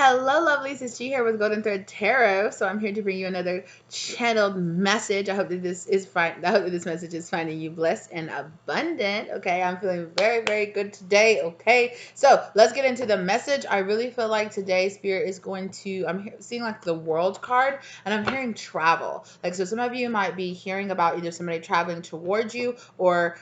Hello, lovelies. It's G here with Golden Thread Tarot. So I'm here to bring you another channeled message. I hope that this is fine. I hope that this message is finding you blessed and abundant. Okay, I'm feeling very, very good today. Okay, so let's get into the message. I really feel like today Spirit is going to. Seeing like the World card, and I'm hearing travel. Like, so some of you might be hearing about either somebody traveling towards you or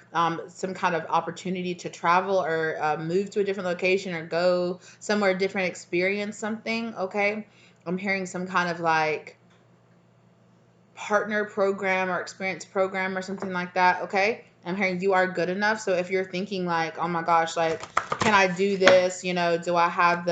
some kind of opportunity to travel or move to a different location or go somewhere different, experience something. Okay, I'm hearing some kind of like partner program or experience program or something like that. Okay, I'm hearing you are good enough. So if you're thinking like, oh my gosh, like, can I do this? You know, do I have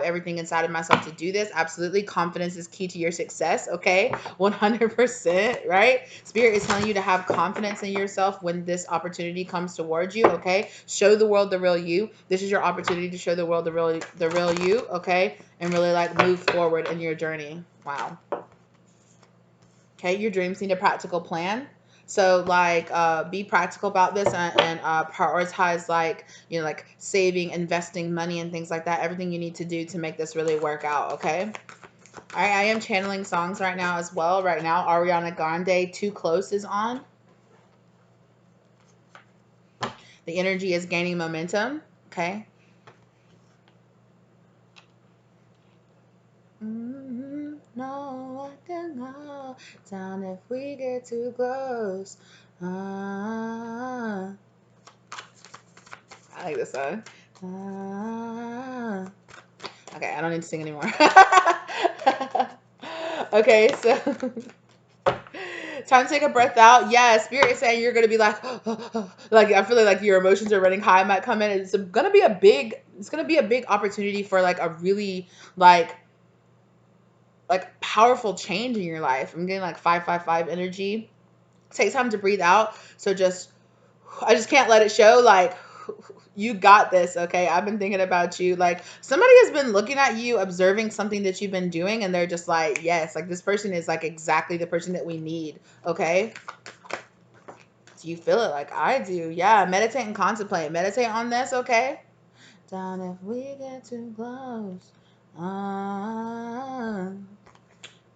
everything inside of myself to do this? Absolutely. Confidence is key to your success. Okay, 100%. Right? Spirit is telling you to have confidence in yourself when this opportunity comes towards you. Okay, show the world the real you. This is your opportunity to show the world the real you. Okay, and really like move forward in your journey. Wow. Okay, your dreams need a practical plan. So like be practical about this and prioritize like, you know, like saving, investing money and things like that. Everything you need to do to make this really work out, okay? All right, I am channeling songs right now as well. Right now, Ariana Grande, Too Close is on. The energy is gaining momentum, okay? No, I can go down if we get too close. I like this song. Okay, I don't need to sing anymore. Okay, so time to take a breath out. Yeah, Spirit is saying you're gonna be like, like I feel like your emotions are running high. Might come in. It's gonna be a big. It's gonna be a big opportunity for like a really like powerful change in your life. I'm getting like 555 energy. Take time to breathe out. So I just can't let it show. Like, you got this, okay? I've been thinking about you. Like, somebody has been looking at you, observing something that you've been doing, and they're just like, yes, like this person is like exactly the person that we need, okay? Do you feel it like I do? Yeah, meditate and contemplate. Meditate on this, okay? Down if we get too close.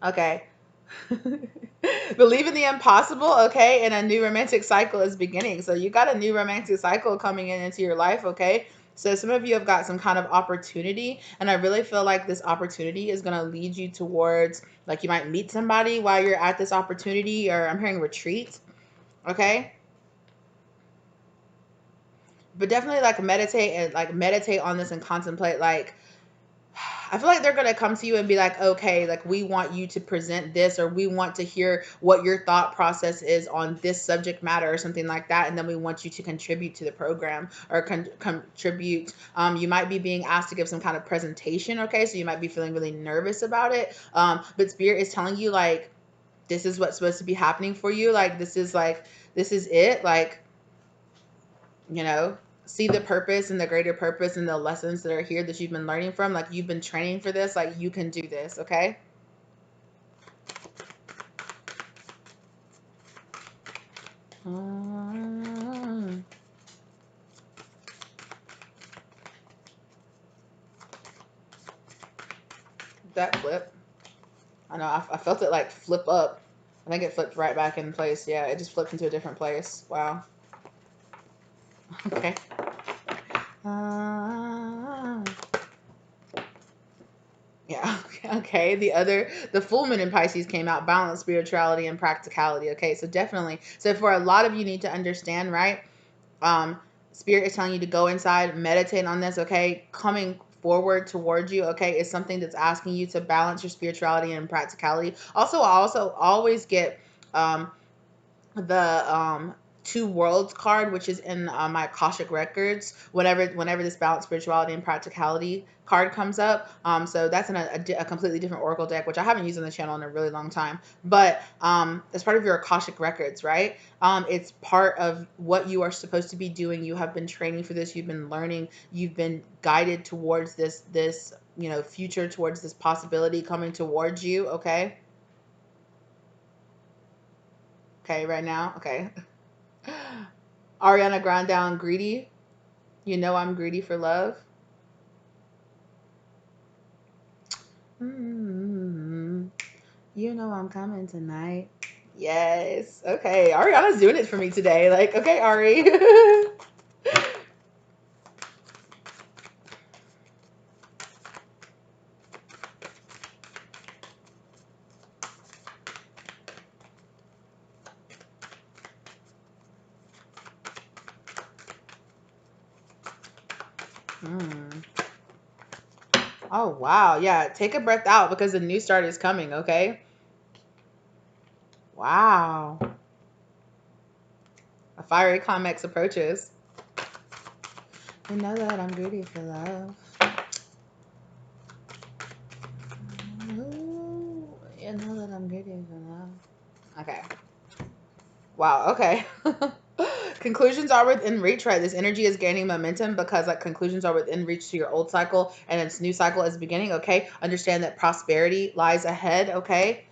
Okay. Believe in the impossible, okay? And a new romantic cycle is beginning. So you got a new romantic cycle coming into your life, okay? So some of you have got some kind of opportunity, and I really feel like this opportunity is going to lead you towards, like, you might meet somebody while you're at this opportunity, or I'm hearing retreat, okay? But definitely like meditate on this and contemplate like, I feel like they're going to come to you and be like, okay, like we want you to present this, or we want to hear what your thought process is on this subject matter or something like that. And then we want you to contribute to the program or contribute. You might be being asked to give some kind of presentation. Okay. So you might be feeling really nervous about it. But Spirit is telling you like, this is what's supposed to be happening for you. Like, this is it. Like, you know, see the purpose and the greater purpose and the lessons that are here that you've been learning from. Like, you've been training for this. Like, you can do this, okay? That flip. I know, I felt it like flip up. I think it flipped right back in place. Yeah, it just flipped into a different place. Wow. Okay. Yeah. Okay. The full moon in Pisces came out, balance, spirituality, and practicality. Okay. So definitely. So for a lot of you need to understand, right? Spirit is telling you to go inside, meditate on this. Okay. Coming forward towards you. Okay. Is something that's asking you to balance your spirituality and practicality. Also, I also always get, the two worlds card, which is in my Akashic records whenever this balance, spirituality, and practicality card comes up. So that's in a completely different oracle deck, which I haven't used on the channel in a really long time, but as part of your Akashic records, right? It's part of what you are supposed to be doing. You have been training for this. You've been learning. You've been guided towards this you know, future, towards this possibility coming towards you. Okay. Okay, right now. Okay. Ariana Grande on Greedy. You know I'm greedy for love. Mm-hmm. You know I'm coming tonight. Yes. Okay. Ariana's doing it for me today. Like, okay, Ari. Hmm. Oh, wow. Yeah. Take a breath out because the new start is coming. Okay. Wow. A fiery climax approaches. You know that I'm greedy for love. Ooh, you know that I'm greedy for love. Okay. Wow. Okay. Conclusions are within reach, right? This energy is gaining momentum because like conclusions are within reach to your old cycle and its new cycle is beginning. Okay. Understand that prosperity lies ahead. Okay.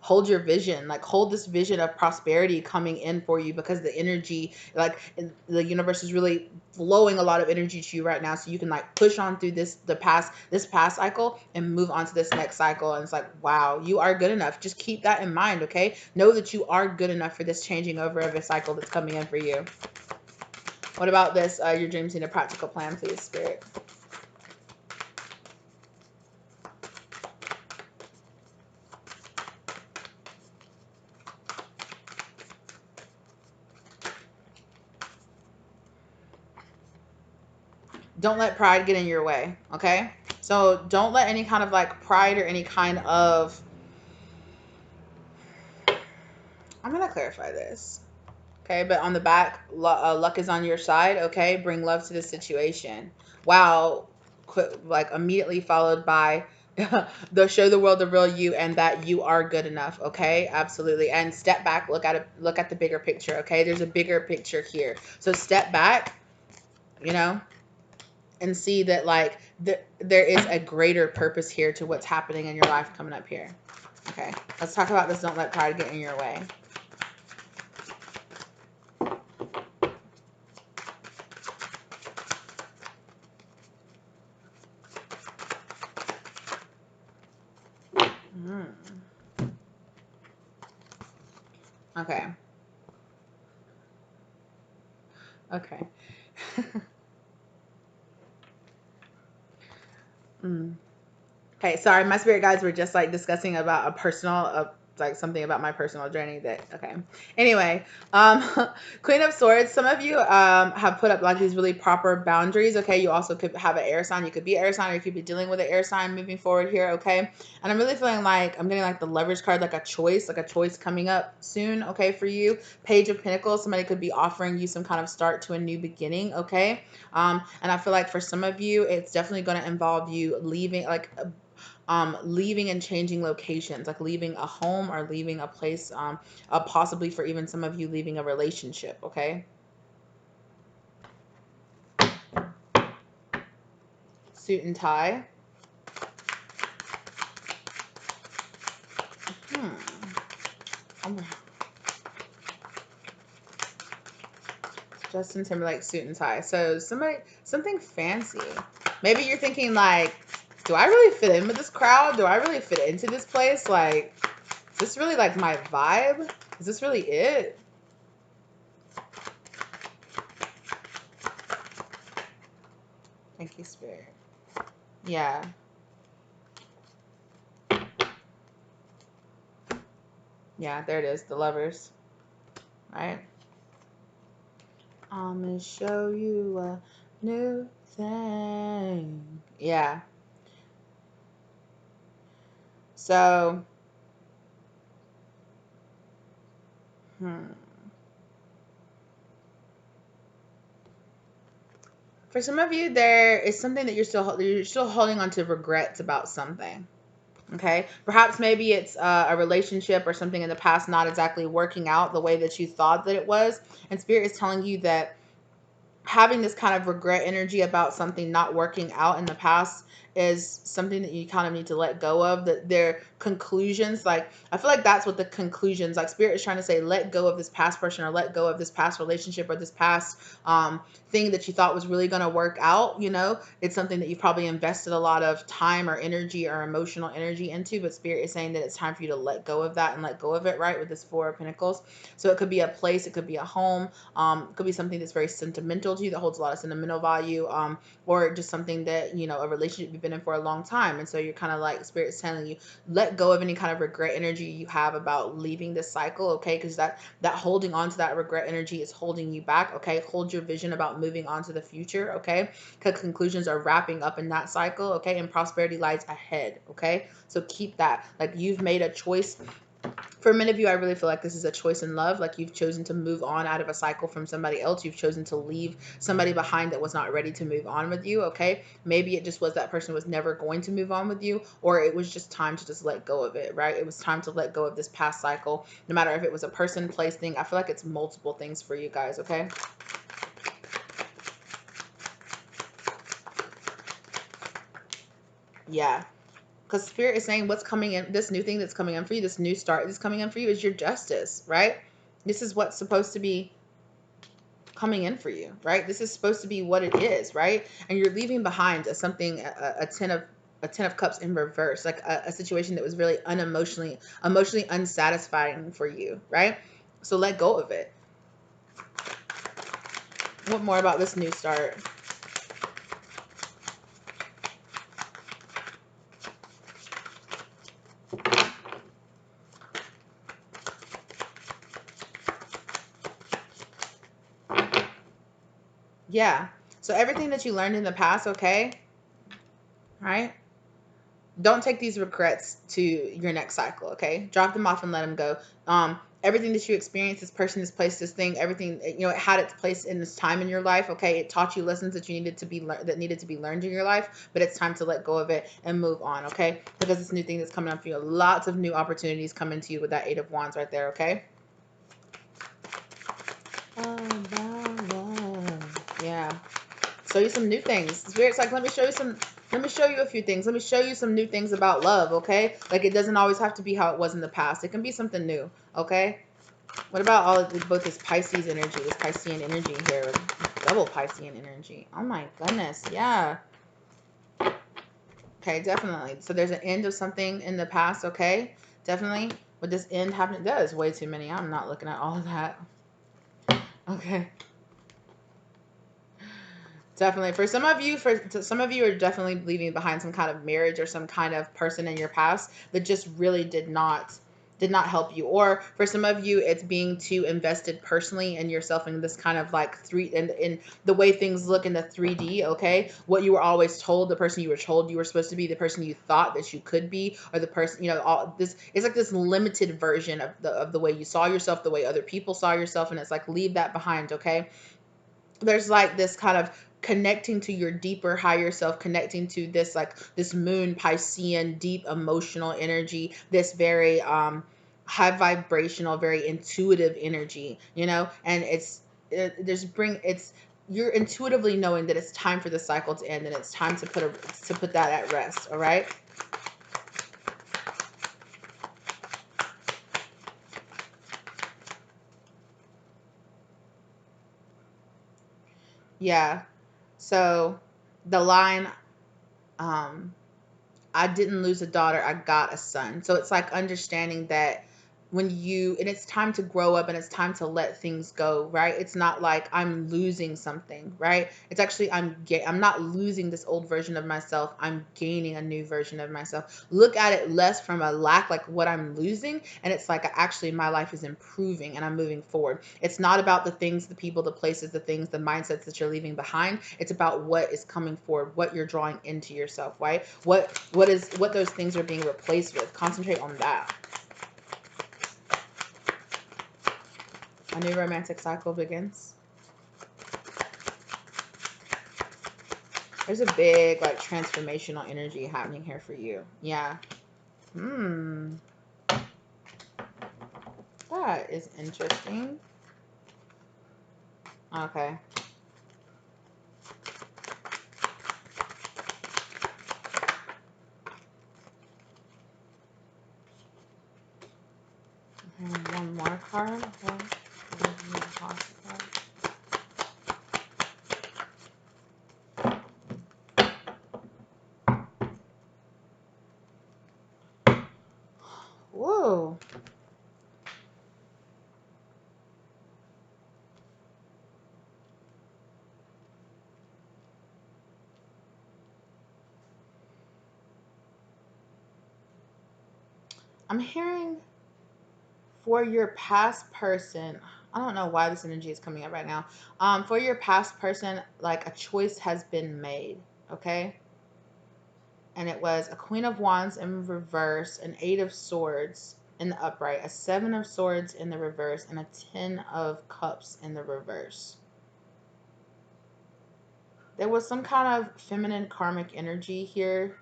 Hold your vision, like hold this vision of prosperity coming in for you because the energy, like the universe is really flowing a lot of energy to you right now, so you can like push on through this past cycle and move on to this next cycle. And it's like, wow, you are good enough. Just keep that in mind. Okay, know that you are good enough for this changing over of a cycle that's coming in for you. What about this? Your dreams need a practical plan, please, Spirit. Don't let pride get in your way. Okay, so don't let any kind of like pride or any kind of, I'm gonna clarify this. Okay, but on the back, luck is on your side. Okay, bring love to the situation. Wow, like immediately followed by the show the world the real you and that you are good enough. Okay, absolutely. And step back, look at it, look at the bigger picture. Okay, there's a bigger picture here. So step back, you know, and see that like there is a greater purpose here to what's happening in your life coming up here. Okay, let's talk about this. Don't let pride get in your way. Mm. Okay. Okay. Mm. Okay, sorry, my spirit guides were just like discussing about a personal, like something about my personal journey that, okay. Anyway, um, Queen of Swords, some of you have put up like these really proper boundaries, okay? You also could have an air sign. You could be an air sign or you could be dealing with an air sign moving forward here, okay? And I'm really feeling like I'm getting like the leverage card, like a choice coming up soon, okay, for you. Page of Pentacles, somebody could be offering you some kind of start to a new beginning, okay? And I feel like for some of you, it's definitely going to involve you leaving, like leaving and changing locations, like leaving a home or leaving a place, possibly for even some of you leaving a relationship, okay? Suit and tie. Hmm. Justin Timberlake suit and tie. So something fancy. Maybe you're thinking like, do I really fit in with this crowd? Do I really fit into this place? Like, is this really like my vibe? Is this really it? Thank you, Spirit. Yeah. Yeah, there it is. The Lovers. Right? I'm gonna show you a new thing. Yeah. So, for some of you, there is something that you're still holding on to regrets about something. Okay, perhaps maybe it's a relationship or something in the past not exactly working out the way that you thought that it was, and Spirit is telling you that having this kind of regret energy about something not working out in the past is something that you kind of need to let go of, that their conclusions, like I feel like that's what the conclusions, like Spirit is trying to say, let go of this past person, or let go of this past relationship, or this past thing that you thought was really going to work out. You know, it's something that you've probably invested a lot of time or energy or emotional energy into, but Spirit is saying that it's time for you to let go of that and let go of it, right? With this Four of Pentacles. So it could be a place, it could be a home, it could be something that's very sentimental to you, that holds a lot of sentimental value, or just something that, you know, a relationship you've been in for a long time. And so you're kind of like, Spirit's telling you, let go of any kind of regret energy you have about leaving this cycle, okay? Because that holding on to that regret energy is holding you back, okay? Hold your vision about moving on to the future, okay? Because conclusions are wrapping up in that cycle, okay? And prosperity lies ahead, okay? So keep that. Like, you've made a choice. For many of you, I really feel like this is a choice in love. Like, you've chosen to move on out of a cycle from somebody else. You've chosen to leave somebody behind that was not ready to move on with you, okay? Maybe it just was that person was never going to move on with you, or it was just time to just let go of it, right? It was time to let go of this past cycle, no matter if it was a person, place, thing. I feel like it's multiple things for you guys, okay? Yeah. Because Spirit is saying what's coming in, this new thing that's coming in for you, this new start that's coming in for you is your justice, right? This is what's supposed to be coming in for you, right? This is supposed to be what it is, right? And you're leaving behind a 10 of cups in reverse, like a situation that was really emotionally unsatisfying for you, right? So let go of it. What more about this new start? Yeah. So everything that you learned in the past, okay? Right? Don't take these regrets to your next cycle, okay? Drop them off and let them go. Everything that you experience, this person, this place, this thing, everything, you know, it had its place in this time in your life, okay? It taught you lessons that you needed to be that needed to be learned in your life, but it's time to let go of it and move on, okay? Because this new thing that's coming up for you, lots of new opportunities coming to you with that Eight of Wands right there, okay? Yeah. Show you some new things. Spirit's like, let me show you a few things. Let me show you some new things about love, okay? Like, it doesn't always have to be how it was in the past. It can be something new, okay? What about both this Pisces energy, this Piscean energy here, double Piscean energy? Oh my goodness, yeah. Okay, definitely. So there's an end of something in the past, okay? Definitely. With this end happening, that is way too many. I'm not looking at all of that. Okay. Definitely. For some of you are definitely leaving behind some kind of marriage or some kind of person in your past that just really did not help you. Or for some of you, it's being too invested personally in yourself in this kind of like in the way things look in the 3D, okay? What you were always told, the person you were told you were supposed to be, the person you thought that you could be, or the person, you know, all this, it's like this limited version of the way you saw yourself, the way other people saw yourself, and it's like, leave that behind, okay? There's like this kind of connecting to your deeper higher self, connecting to this, like this moon Piscean deep emotional energy, this very high vibrational, very intuitive energy, you know, and you're intuitively knowing that it's time for the cycle to end, and it's time to put that at rest. All right. Yeah. So the line, I didn't lose a daughter, I got a son. So it's like understanding that and it's time to grow up and it's time to let things go, right? It's not like I'm losing something, right? It's actually I'm not losing this old version of myself. I'm gaining a new version of myself. Look at it less from a lack, like what I'm losing, and it's like actually my life is improving and I'm moving forward. It's not about the things, the people, the places, the things, the mindsets that you're leaving behind. It's about what is coming forward, what you're drawing into yourself, right? What those things are being replaced with. Concentrate on that. A new romantic cycle begins. There's a big, like, transformational energy happening here for you. Yeah. That is interesting. Okay. And one more card. Whoa. I'm hearing for your past person, I don't know why this energy is coming up right now. For your past person, like a choice has been made, okay? And it was a Queen of Wands in reverse, an Eight of Swords in the upright, a Seven of Swords in the reverse, and a Ten of Cups in the reverse. There was some kind of feminine karmic energy here,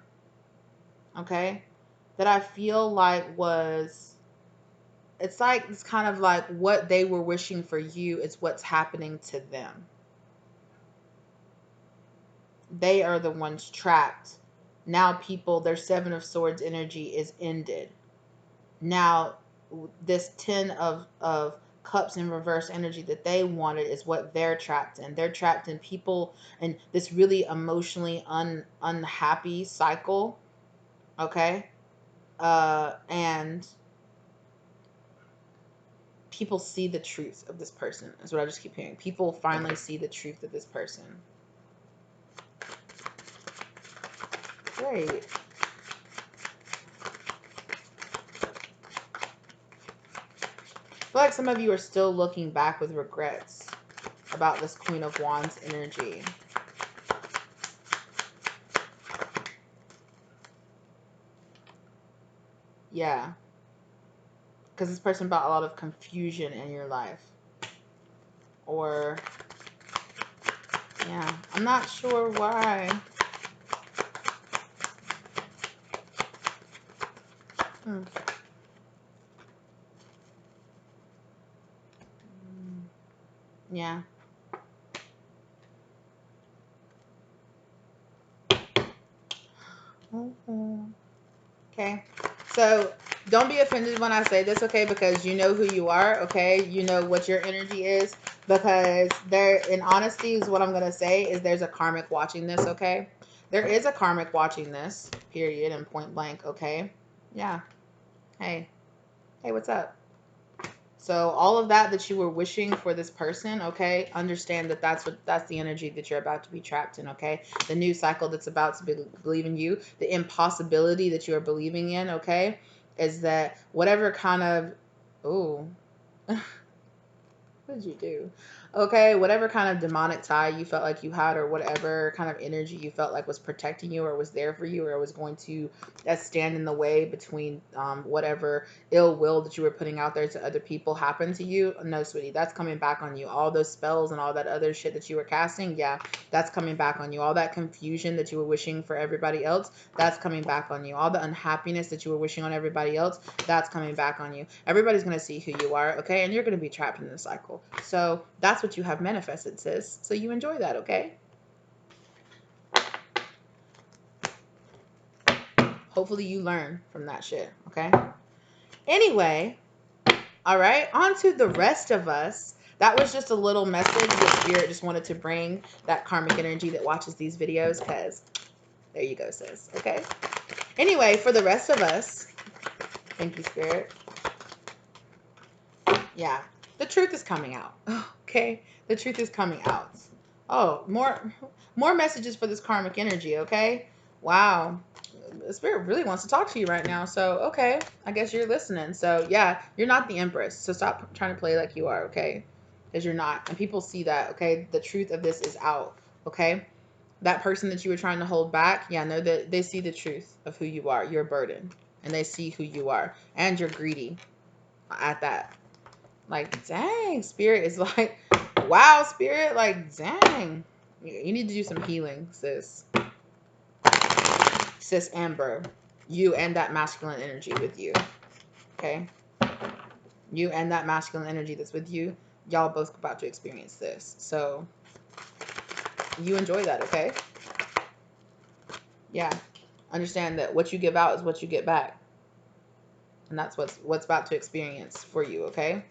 okay, that I feel like was, it's kind of like what they were wishing for you is what's happening to them. They are the ones trapped. Now people, their Seven of Swords energy is ended. Now this Ten of Cups in reverse energy that they wanted is what they're trapped in. They're trapped in people and this really emotionally unhappy cycle, okay? And people see the truth of this person, is what I just keep hearing. People finally see the truth of this person. Great. I feel like some of you are still looking back with regrets about this Queen of Wands energy. Yeah. Because this person brought a lot of confusion in your life. Or, yeah, I'm not sure why. Yeah. Okay. So don't be offended when I say this, okay? Because you know who you are, okay? You know what your energy is. Because there, in honesty, is what I'm going to say is there's a karmic watching this, okay? There is a karmic watching this, period, and point blank, okay? Yeah. Hey. Hey, what's up? So all of that you were wishing for this person, okay, understand that that's the energy that you're about to be trapped in, okay? The new cycle that's about to believe in you, the impossibility that you are believing in, okay, is that whatever kind of, ooh, what did you do? Okay, whatever kind of demonic tie you felt like you had, or whatever kind of energy you felt like was protecting you or was there for you or was going to stand in the way between whatever ill will that you were putting out there to other people happened to you. No, sweetie, that's coming back on you. All those spells and all that other shit that you were casting, yeah, that's coming back on you. All that confusion that you were wishing for everybody else, that's coming back on you. All the unhappiness that you were wishing on everybody else, that's coming back on you. Everybody's going to see who you are, okay? And you're going to be trapped in this cycle. So that's what you have manifested, sis. So you enjoy that, okay? Hopefully you learn from that shit, okay? Anyway, all right, on to the rest of us. That was just a little message that Spirit just wanted to bring, that karmic energy that watches these videos, because there you go, sis, okay? Anyway, for the rest of us, thank you, Spirit. Yeah, the truth is coming out, okay? The truth is coming out. Oh, more messages for this karmic energy, okay? Wow. The Spirit really wants to talk to you right now. So, okay, I guess you're listening. So, yeah, you're not the Empress. So stop trying to play like you are, okay? Because you're not. And people see that, okay? The truth of this is out, okay? That person that you were trying to hold back, yeah, no, they see the truth of who you are. You're a burden. And they see who you are. And you're greedy at that. Like, dang, Spirit is like, wow, Spirit, like, dang. You need to do some healing, sis. Sis Amber. You and that masculine energy with you. Okay? You and that masculine energy that's with you, y'all both about to experience this. So, you enjoy that, okay? Yeah. Understand that what you give out is what you get back. And that's what's about to experience for you, okay?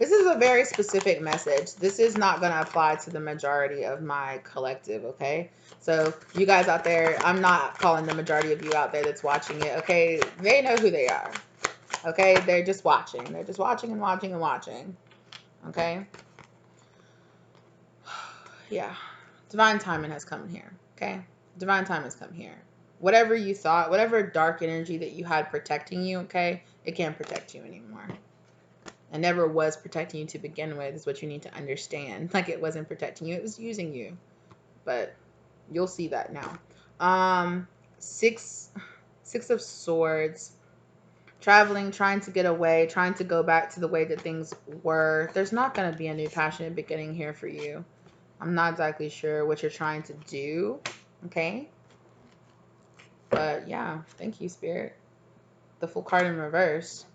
This is a very specific message. This is not going to apply to the majority of my collective, okay? So you guys out there, I'm not calling the majority of you out there that's watching it, okay? They know who they are, okay? They're just watching. They're just watching and watching and watching, okay? Yeah. Divine timing has come here, okay? Divine time has come here. Whatever you thought, whatever dark energy that you had protecting you, okay? It can't protect you anymore. It never was protecting you to begin with, is what you need to understand. Like, it wasn't protecting you, it was using you. But you'll see that now. Six of Swords. Traveling, trying to get away, trying to go back to the way that things were. There's not going to be a new passionate beginning here for you. I'm not exactly sure what you're trying to do, okay? But yeah, thank you, Spirit. The Full card in reverse.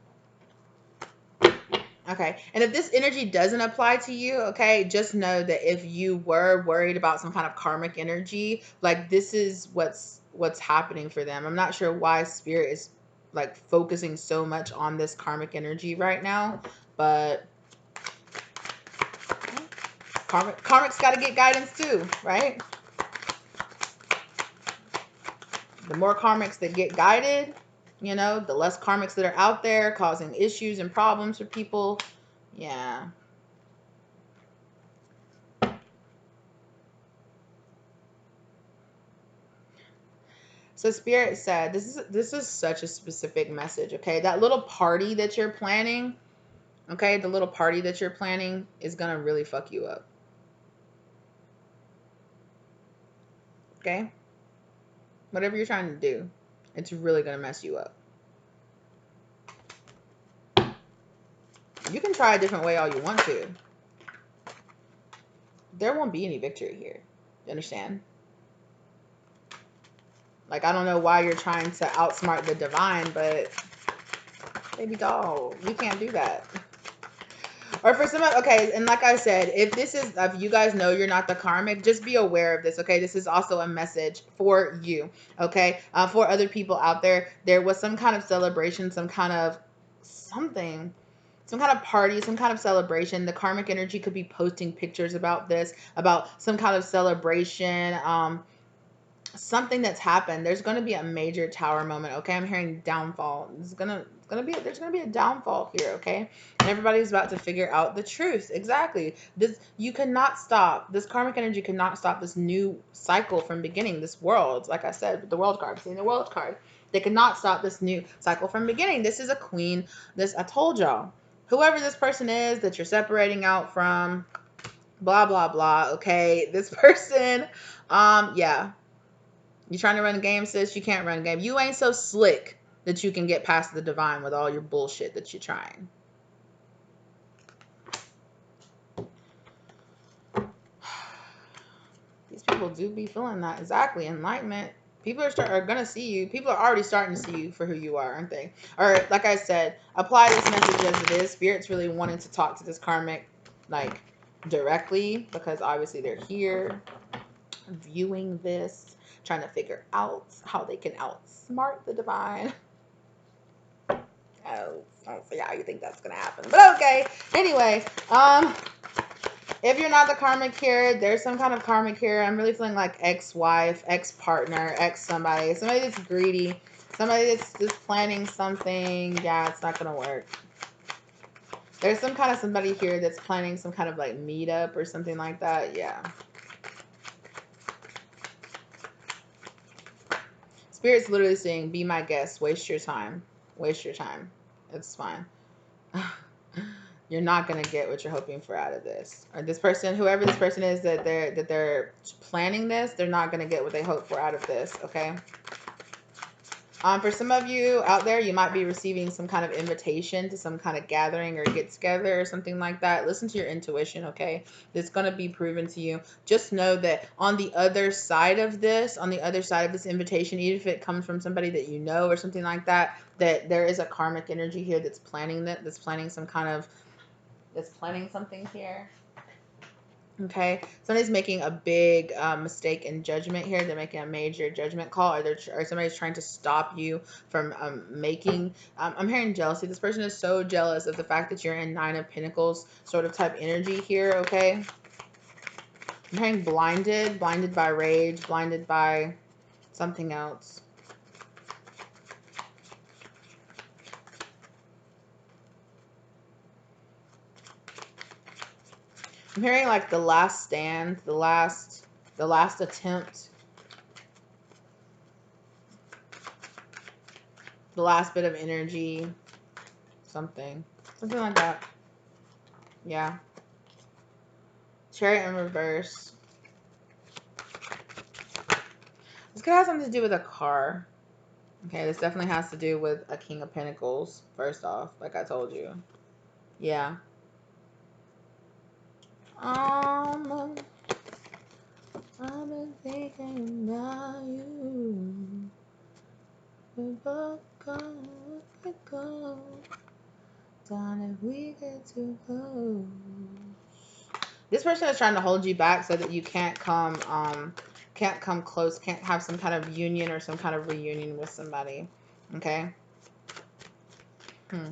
Okay, and if this energy doesn't apply to you, okay, just know that if you were worried about some kind of karmic energy, like, this is what's happening for them. I'm not sure why Spirit is like focusing so much on this karmic energy right now, but karmics got to get guidance too, right? The more karmics that get guided, you know, the less karmics that are out there causing issues and problems for people. Yeah. So Spirit said, this is such a specific message, okay? That little party that you're planning, okay? The little party that you're planning is going to really fuck you up. Okay? Whatever you're trying to do, it's really going to mess you up. You can try a different way all you want to. There won't be any victory here. You understand? Like, I don't know why you're trying to outsmart the divine, but baby doll, you can't do that. Or for some, okay, and like I said, if you guys know you're not the karmic, just be aware of this, okay? This is also a message for you, okay? For other people out there, there was some kind of celebration, some kind of something, some kind of party, some kind of celebration. The karmic energy could be posting pictures about this, about some kind of celebration, something that's happened. There's going to be a major tower moment, okay? I'm hearing downfall. There's going to be a downfall here, okay? And everybody's about to figure out the truth. Exactly. You cannot stop. This karmic energy cannot stop this new cycle from beginning. This world, like I said, the world card, seeing the world card. They cannot stop this new cycle from beginning. This is a queen. I told y'all. Whoever this person is that you're separating out from, blah, blah, blah, okay? This person, yeah. You trying to run a game, sis? You can't run a game. You ain't so slick that you can get past the divine with all your bullshit that you're trying. These people do be feeling that. Exactly. Enlightenment. People are going to see you. People are already starting to see you for who you are, aren't they? Or, like I said, apply this message as it is. Spirit's really wanting to talk to this karmic, like, directly, because obviously they're here viewing this, trying to figure out how they can outsmart the divine. I don't see how you think that's gonna happen, but okay. Anyway, if you're not the karmic here, there's some kind of karmic here. I'm really feeling like ex-wife, ex-partner, ex-somebody, somebody that's greedy, somebody that's just planning something. Yeah, it's not gonna work. There's some kind of somebody here that's planning some kind of like meetup or something like that. Yeah. Spirit's literally saying, be my guest, waste your time. Waste your time. It's fine. You're not gonna get what you're hoping for out of this. Or this person, whoever this person is that they're planning this, they're not gonna get what they hope for out of this, okay? For some of you out there, you might be receiving some kind of invitation to some kind of gathering or get together or something like that. Listen to your intuition, okay? It's going to be proven to you. Just know that on the other side of this, invitation, even if it comes from somebody that you know or something like that, that there is a karmic energy here that's planning something here. Okay, somebody's making a big mistake in judgment here. They're making a major judgment call, or somebody's trying to stop you from making. I'm hearing jealousy. This person is so jealous of the fact that you're in Nine of Pentacles sort of type energy here. Okay, I'm hearing blinded by rage, blinded by something else. I'm hearing like the last stand, the last attempt, the last bit of energy, something like that. Yeah. Chariot in reverse. This could have something to do with a car. Okay, this definitely has to do with a King of Pentacles, first off, like I told you. Yeah. I've been thinking about you. We both go down if we get too close. This person is trying to hold you back so that you can't come close, can't have some kind of union or some kind of reunion with somebody. Okay? Yeah.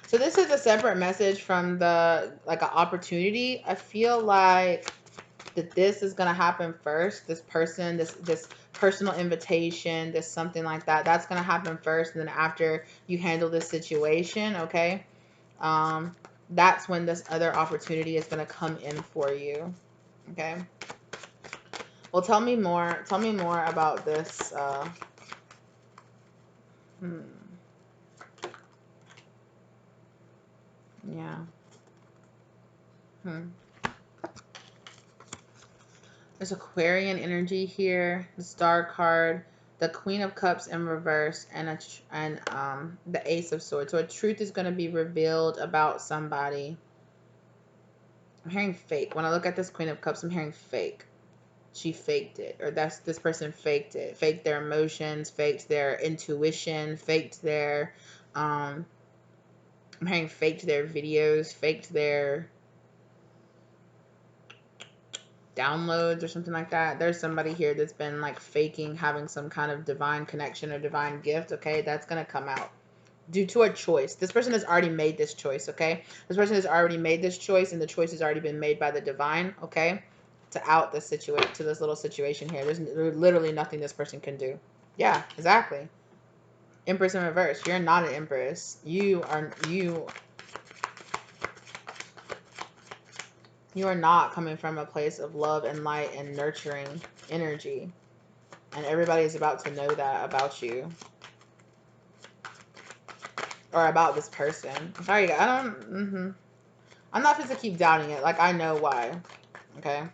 So this is a separate message from the, like, an opportunity. I feel like that this is going to happen first. This person, this personal invitation, this something like that, that's going to happen first. And then after you handle this situation, okay, that's when this other opportunity is going to come in for you. Okay. Well, tell me more about this. Yeah. There's Aquarian energy here, the Star card, the Queen of Cups in reverse, and the Ace of Swords. So a truth is going to be revealed about somebody. I'm hearing fake. When I look at this Queen of Cups, I'm hearing fake. She faked it, or this person faked it. Faked their emotions, faked their intuition, faked their I'm hearing faked their videos, faked their downloads or something like that. There's somebody here that's been like faking having some kind of divine connection or divine gift. Okay, that's gonna come out due to a choice. This person has already made this choice. Okay, this person has already made this choice, and the choice has already been made by the divine. Okay, to out this situation, to this little situation here. There's literally nothing this person can do. Yeah, exactly. Empress in reverse. You're not an empress. You are not coming from a place of love and light and nurturing energy. And everybody is about to know that about you. Or about this person. Sorry, I'm not supposed to keep doubting it. Like, I know why. Okay?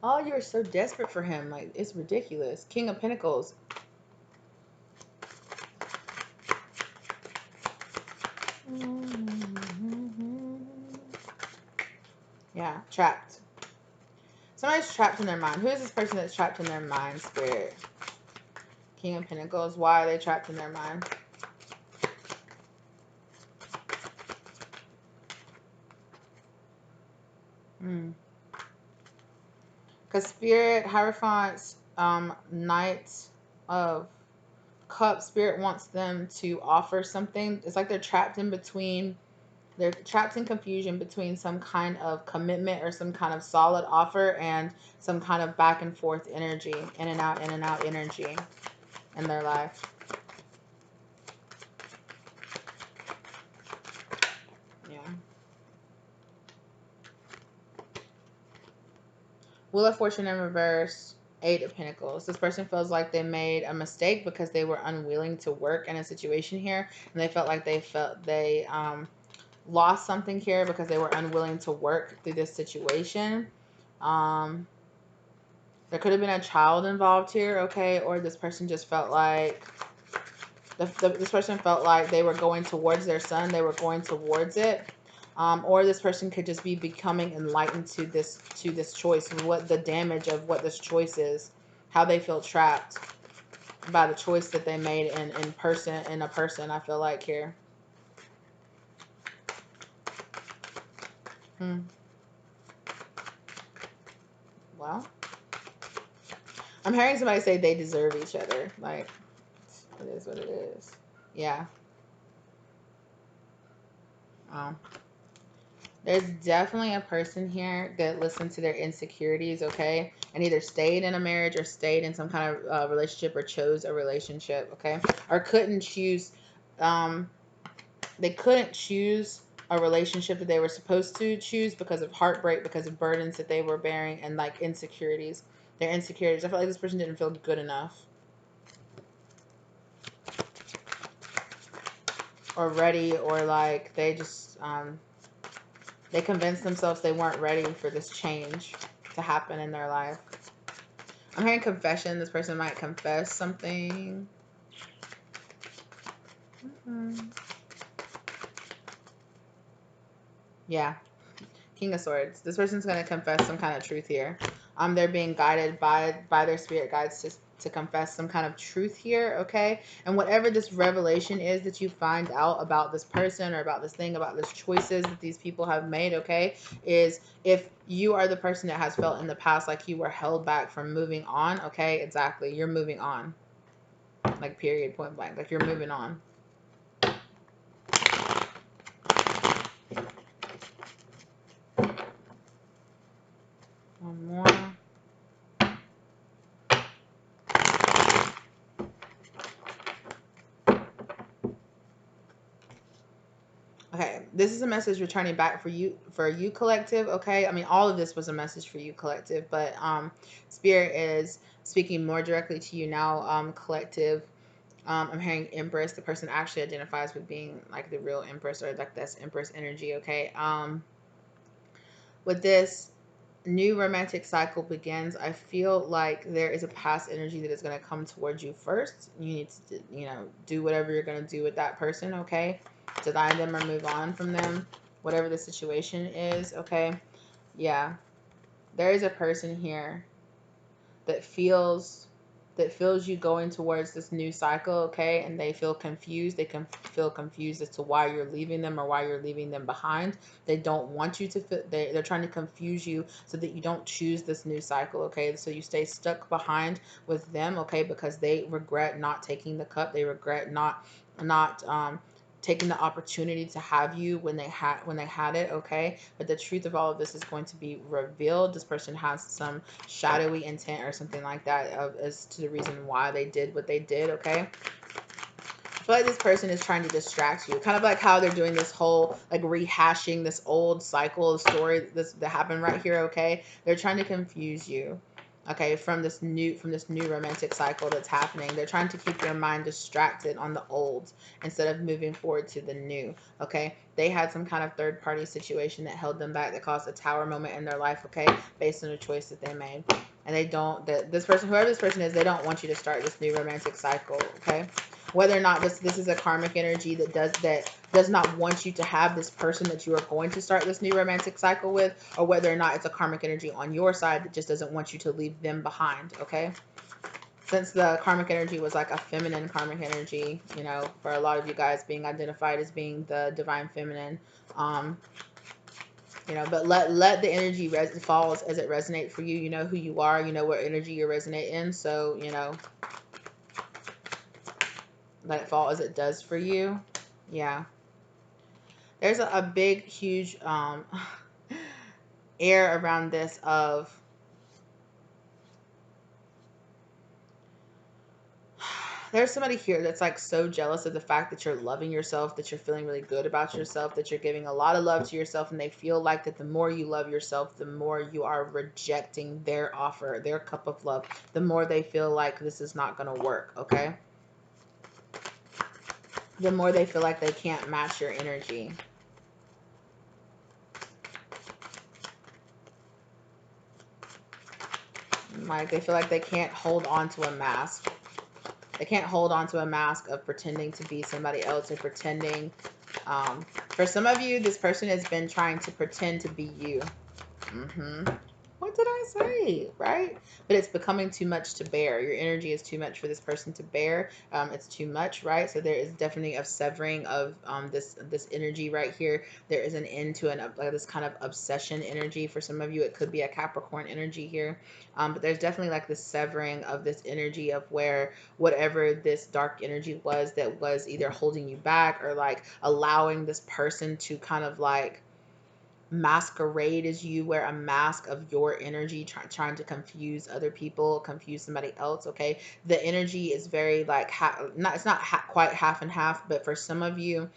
Oh, you're so desperate for him. Like, it's ridiculous. King of Pentacles. Yeah, trapped. Somebody's trapped in their mind. Who is this person that's trapped in their mind, Spirit? King of Pentacles. Why are they trapped in their mind? Because Spirit, Hierophants, Knight of Cups, Spirit wants them to offer something. It's like they're trapped in between. They're trapped in confusion between some kind of commitment or some kind of solid offer and some kind of back and forth energy, in and out energy in their life. Yeah. Wheel of Fortune in reverse. Eight of Pentacles. This person feels like they made a mistake because they were unwilling to work in a situation here, and they felt like they lost something here because they were unwilling to work through this situation. There could have been a child involved here, okay, or this person just felt like this person felt like they were going towards their son, they were going towards it. Or this person could just be becoming enlightened to this choice, what the damage of what this choice is, how they feel trapped. about a choice that they made in a person, I feel like here. Well, I'm hearing somebody say they deserve each other. Like, it is what it is. Yeah. There's definitely a person here that listened to their insecurities, okay, and either stayed in a marriage or stayed in some kind of relationship or chose a relationship, okay, or couldn't choose. They couldn't choose a relationship that they were supposed to choose because of heartbreak, because of burdens that they were bearing, and like insecurities. Their insecurities. I feel like this person didn't feel good enough or ready, or like they just they convinced themselves they weren't ready for this change to happen in their life. I'm hearing confession. This person might confess something. Yeah. King of Swords. This person's going to confess some kind of truth here. They're being guided by their spirit guides to confess some kind of truth here, okay? And whatever this revelation is that you find out about this person or about this thing, about this choices that these people have made, okay, is if you are the person that has felt in the past like you were held back from moving on, okay, exactly, you're moving on. Like, period, point blank. Like, you're moving on. One more. Okay, this is a message returning back for you collective, okay? I mean, all of this was a message for you collective, but Spirit is speaking more directly to you now, collective. I'm hearing Empress. The person actually identifies with being like the real Empress, or like that's Empress energy, okay? With this new romantic cycle begins, I feel like there is a past energy that is going to come towards you first. You need to, do whatever you're going to do with that person, okay? Deny them or move on from them, whatever the situation is, okay? Yeah. There is a person here that feels you going towards this new cycle, okay? And they feel confused. They can feel confused as to why you're leaving them or why you're leaving them behind. They don't want you to feel, they're trying to confuse you so that you don't choose this new cycle, okay? So you stay stuck behind with them, okay? Because they regret not taking the cup. They regret not taking the opportunity to have you when they had it, okay? But the truth of all of this is going to be revealed. This person has some shadowy intent or something like that as to the reason why they did what they did, okay? I feel like this person is trying to distract you, kind of like how they're doing this whole like rehashing this old cycle of story that happened right here, okay? They're trying to confuse you, okay, from this new romantic cycle that's happening. They're trying to keep your mind distracted on the old instead of moving forward to the new, okay? They had some kind of third party situation that held them back, that caused a tower moment in their life, okay, based on a choice that they made. And they don't, this person, whoever this person is, they don't want you to start this new romantic cycle, okay? Whether or not this is a karmic energy that does not want you to have this person that you are going to start this new romantic cycle with, or whether or not it's a karmic energy on your side that just doesn't want you to leave them behind, okay? Since the karmic energy was like a feminine karmic energy, for a lot of you guys being identified as being the divine feminine, but let the energy fall as it resonates for you. You know who you are, you know what energy you resonate in, so let it fall as it does for you. Yeah. There's a big, huge air around this of there's somebody here that's like so jealous of the fact that you're loving yourself, that you're feeling really good about yourself, that you're giving a lot of love to yourself, and they feel like that the more you love yourself, the more you are rejecting their offer, their cup of love, the more they feel like this is not going to work, okay? The more they feel like they can't match your energy. Like they feel like they can't hold on to a mask. They can't hold on to a mask of pretending to be somebody else or pretending. For some of you, this person has been trying to pretend to be you. What? did I say? Right? But it's becoming too much to bear. Your energy is too much for this person to bear. It's too much, right? So there is definitely a severing of this energy right here. There is an end to this kind of obsession energy. For some of you, it could be a Capricorn energy here. But there's definitely like this severing of this energy of where whatever this dark energy was that was either holding you back or like allowing this person to kind of like masquerade as you, wear a mask of your energy, trying to confuse other people, confuse somebody else. Okay, the energy is very like it's not quite half and half, but for some of you,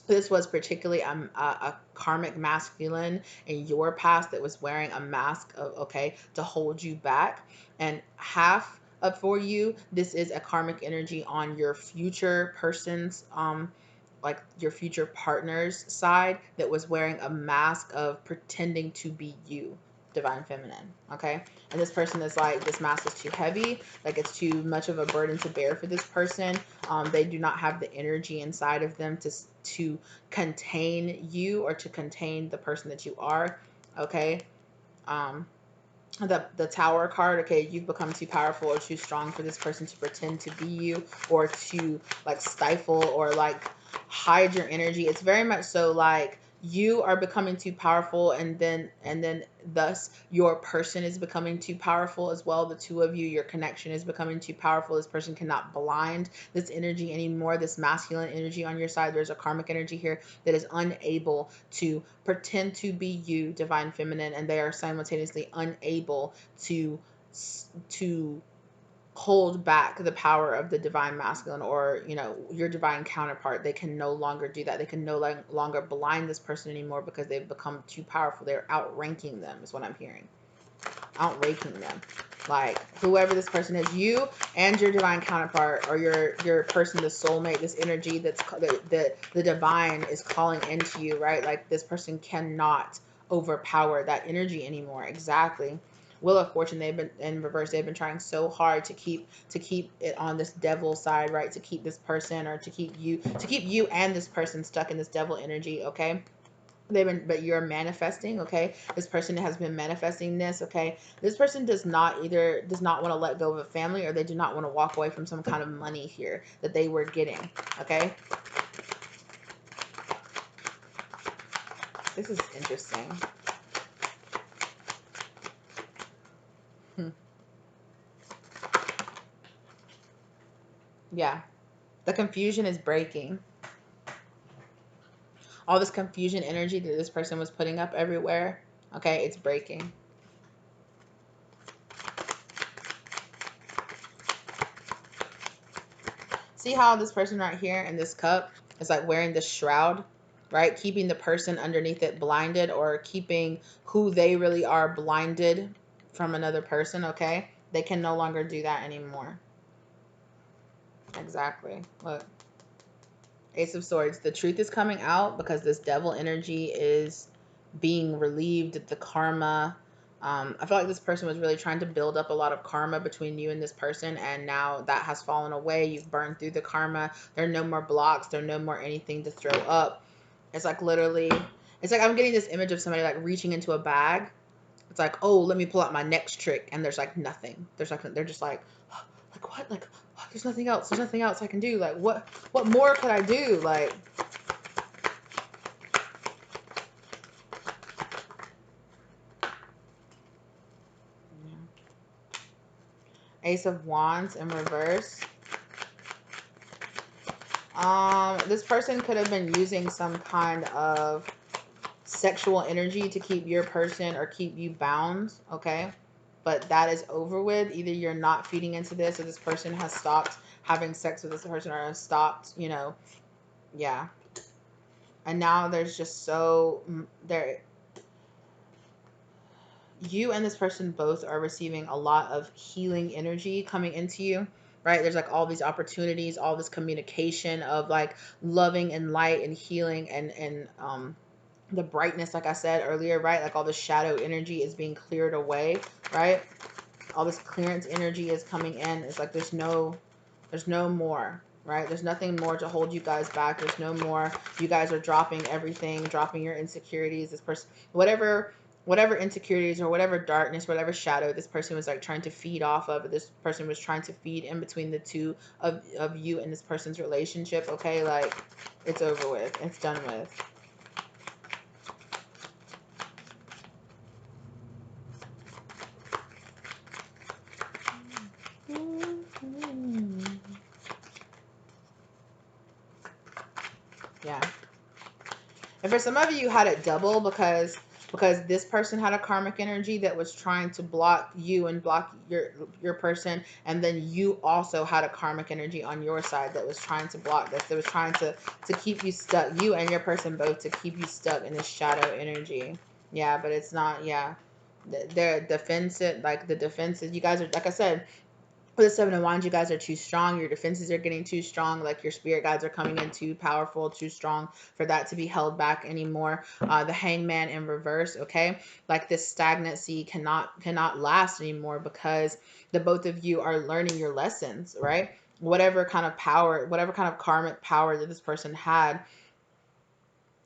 this was particularly a karmic masculine in your past that was wearing a mask of, okay, to hold you back. And half of for you, this is a karmic energy on your future person's like your future partner's side that was wearing a mask of pretending to be you, divine feminine. Okay, and this person is like, this mask is too heavy, like it's too much of a burden to bear for this person. They do not have the energy inside of them to contain you or to contain the person that you are. Okay, the Tower card, okay, you've become too powerful or too strong for this person to pretend to be you, or to like stifle or like hide your energy. It's very much so like you are becoming too powerful, and then thus your person is becoming too powerful as well. The two of you, your connection is becoming too powerful. This person cannot blind this energy anymore, this masculine energy on your side. There's a karmic energy here that is unable to pretend to be you, divine feminine, and they are simultaneously unable to hold back the power of the divine masculine, or your divine counterpart. They can no longer do that. They can no longer blind this person anymore because they've become too powerful. They're outranking them is what I'm hearing. Outranking them. Like whoever this person is, you and your divine counterpart, or your person, the soulmate, this energy that's the divine is calling into you, right? Like this person cannot overpower that energy anymore. Exactly. Wheel of Fortune, they've been in reverse. They've been trying so hard to keep it on this devil side, right? To keep this person, or to keep you and this person stuck in this devil energy. Okay, but you're manifesting. Okay, this person has been manifesting this. Okay, this person does not want to let go of a family, or they do not want to walk away from some kind of money here that they were getting. Okay, this is interesting. Yeah, the confusion is breaking. All this confusion energy that this person was putting up everywhere, okay, it's breaking. See how this person right here in this cup is like wearing this shroud, right? Keeping the person underneath it blinded, or keeping who they really are blinded from another person, okay? They can no longer do that anymore. Exactly. Look. Ace of Swords. The truth is coming out because this devil energy is being relieved. The karma. I feel like this person was really trying to build up a lot of karma between you and this person, and now that has fallen away. You've burned through the karma. There are no more blocks. There are no more anything to throw up. It's like literally, it's like I'm getting this image of somebody like reaching into a bag. It's like, oh, let me pull out my next trick, and there's like nothing. They're just like what? Like there's nothing else. There's nothing else I can do. Like what more could I do? Like Ace of Wands in reverse. This person could have been using some kind of sexual energy to keep your person or keep you bound, okay? But that is over with. Either you're not feeding into this, or this person has stopped having sex with this person, or has stopped, yeah. And now there's just you and this person both are receiving a lot of healing energy coming into you, right? There's like all these opportunities, all this communication of like loving and light and healing, and the brightness, like I said earlier, right? Like all the shadow energy is being cleared away, right? All this clearance energy is coming in. It's like there's no more, right? There's nothing more to hold you guys back. There's no more. You guys are dropping everything, dropping your insecurities. This person, whatever whatever insecurities or whatever darkness, whatever shadow this person was like trying to feed off of, this person was trying to feed in between the two of you and this person's relationship, okay? Like, it's over with. It's done with. Yeah. And for some of you had it double because this person had a karmic energy that was trying to block you and block your person, and then you also had a karmic energy on your side that was trying to block this, that was trying to keep you stuck, you and your person both, to keep you stuck in this shadow energy. Yeah, but it's not. Yeah, they're defensive, like the defenses, you guys are, like I said, with the Seven of Wands, you guys are too strong. Your defenses are getting too strong. Like, your spirit guides are coming in too powerful, too strong for that to be held back anymore. The Hangman in reverse, okay? Like, this stagnancy cannot last anymore because the both of you are learning your lessons, right? Whatever kind of power, whatever kind of karmic power that this person had,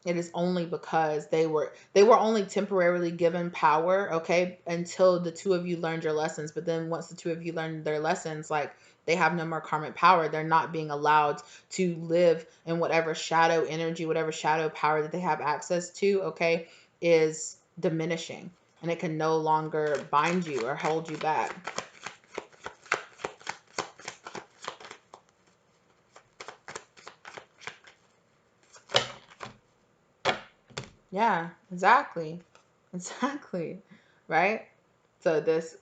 it is only because they were only temporarily given power, okay, until the two of you learned your lessons. But then once the two of you learned their lessons, like, they have no more karmic power. They're not being allowed to live in whatever shadow energy, whatever shadow power that they have access to, okay, is diminishing, and it can no longer bind you or hold you back. Yeah, exactly. Exactly. Right? So this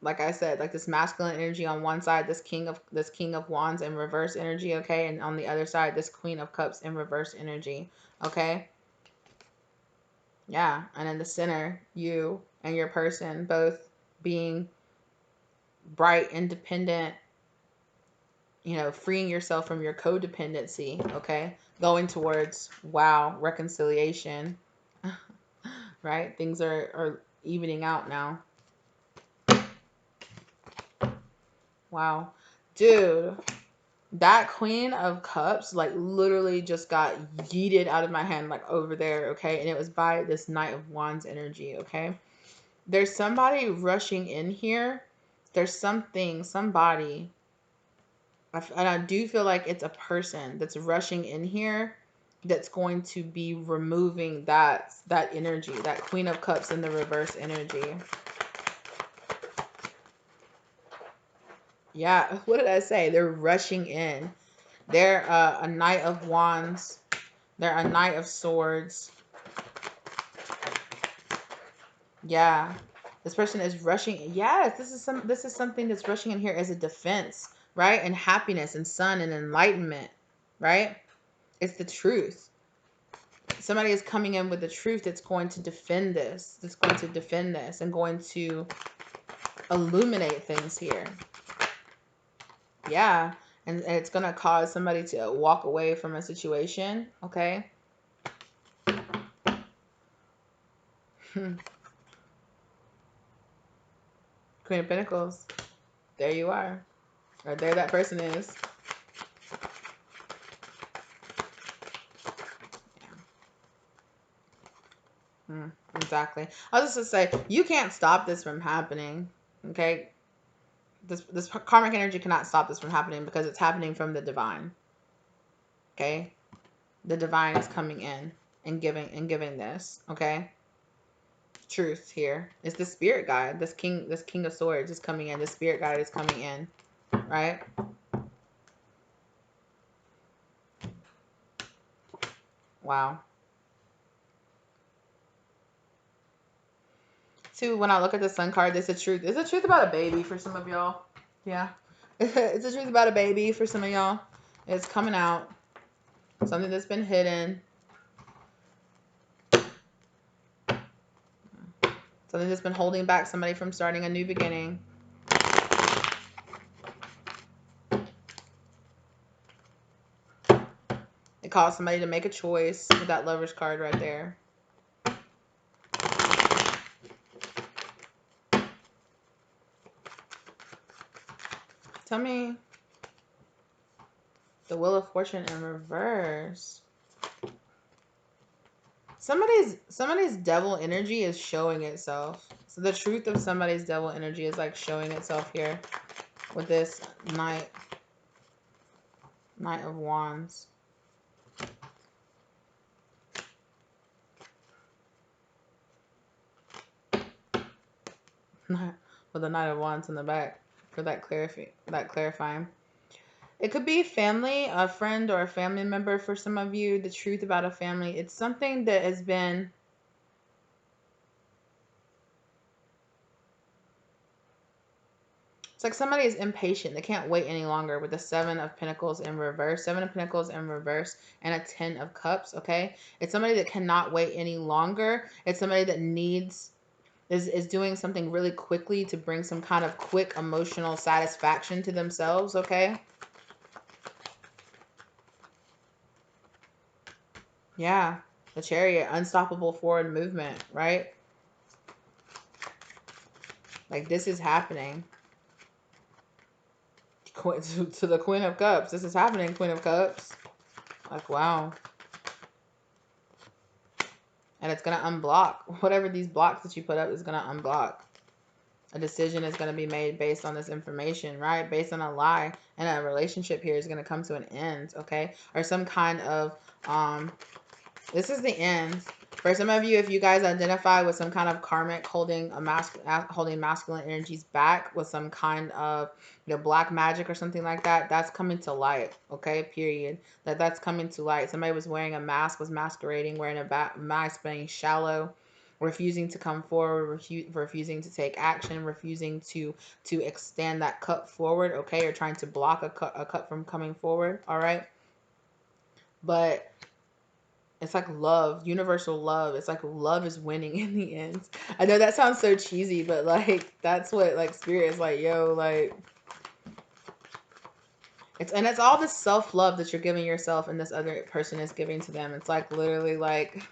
like I said, like, this masculine energy on one side, this king of wands in reverse energy, okay? And on the other side, this queen of cups in reverse energy, okay? Yeah, and in the center, you and your person both being bright, independent, you know, freeing yourself from your codependency, okay? Going towards, wow, reconciliation. Right? Things are evening out now. Wow. Dude, that Queen of Cups, like, literally just got yeeted out of my hand, like, over there, okay? And it was by this Knight of Wands energy, okay? There's somebody rushing in here. There's somebody, and I do feel like it's a person that's rushing in here that's going to be removing that energy, that Queen of Cups in the reverse energy. Yeah, what did I say? They're rushing in. They're a Knight of Wands. They're a Knight of Swords. Yeah. This person is rushing. Yes, this is something that's rushing in here as a defense, right? And happiness and sun and enlightenment, right? It's the truth. Somebody is coming in with the truth that's going to defend this. That's going to defend this and going to illuminate things here. Yeah. And it's going to cause somebody to walk away from a situation, okay? Queen of Pentacles. There you are. Or there that person is. Yeah. Exactly. I was just going to say, you can't stop this from happening, okay? This karmic energy cannot stop this from happening because it's happening from the divine, okay? The divine is coming in and giving this, okay? Truth here. It's the spirit guide. This king of swords is coming in. The spirit guide is coming in, right? Wow. Too, when I look at the sun card, it's a truth. It's a truth about a baby for some of y'all. Yeah. It's a truth about a baby for some of y'all. It's coming out. Something that's been hidden. Something that's been holding back somebody from starting a new beginning. It caused somebody to make a choice with that Lover's card right there. Tell me. The Wheel of Fortune in reverse. Somebody's devil energy is showing itself. So the truth of somebody's devil energy is like showing itself here with this Knight of Wands. With the Knight of Wands in the back for that clarifying. It could be family, a friend or a family member for some of you. The truth about a family. It's something that has been... It's like somebody is impatient. They can't wait any longer with the 7 of Pentacles in reverse. 7 of Pentacles in reverse and a 10 of Cups, okay? It's somebody that cannot wait any longer. It's somebody that needs... Is doing something really quickly to bring some kind of quick emotional satisfaction to themselves, okay? Yeah, the Chariot, unstoppable forward movement, right? Like this is happening. To the Queen of Cups. This is happening, Queen of Cups. Like, wow. And it's going to unblock. Whatever these blocks that you put up is going to unblock. A decision is going to be made based on this information, right? Based on a lie. And a relationship here is going to come to an end, okay? Or some kind of... This is the end. For some of you, if you guys identify with some kind of karmic holding masculine energies back with some kind of, you know, black magic or something like that, that's coming to light, okay? Period. That's coming to light. Somebody was wearing a mask, was masquerading, wearing a mask, being shallow, refusing to come forward, refusing to take action, refusing to extend that cup forward, okay? Or trying to block a cup from coming forward, all right? But it's like love, universal love. It's like love is winning in the end. I know that sounds so cheesy, but like that's what like spirit is like, yo, like it's all this self-love that you're giving yourself and this other person is giving to them. It's like literally like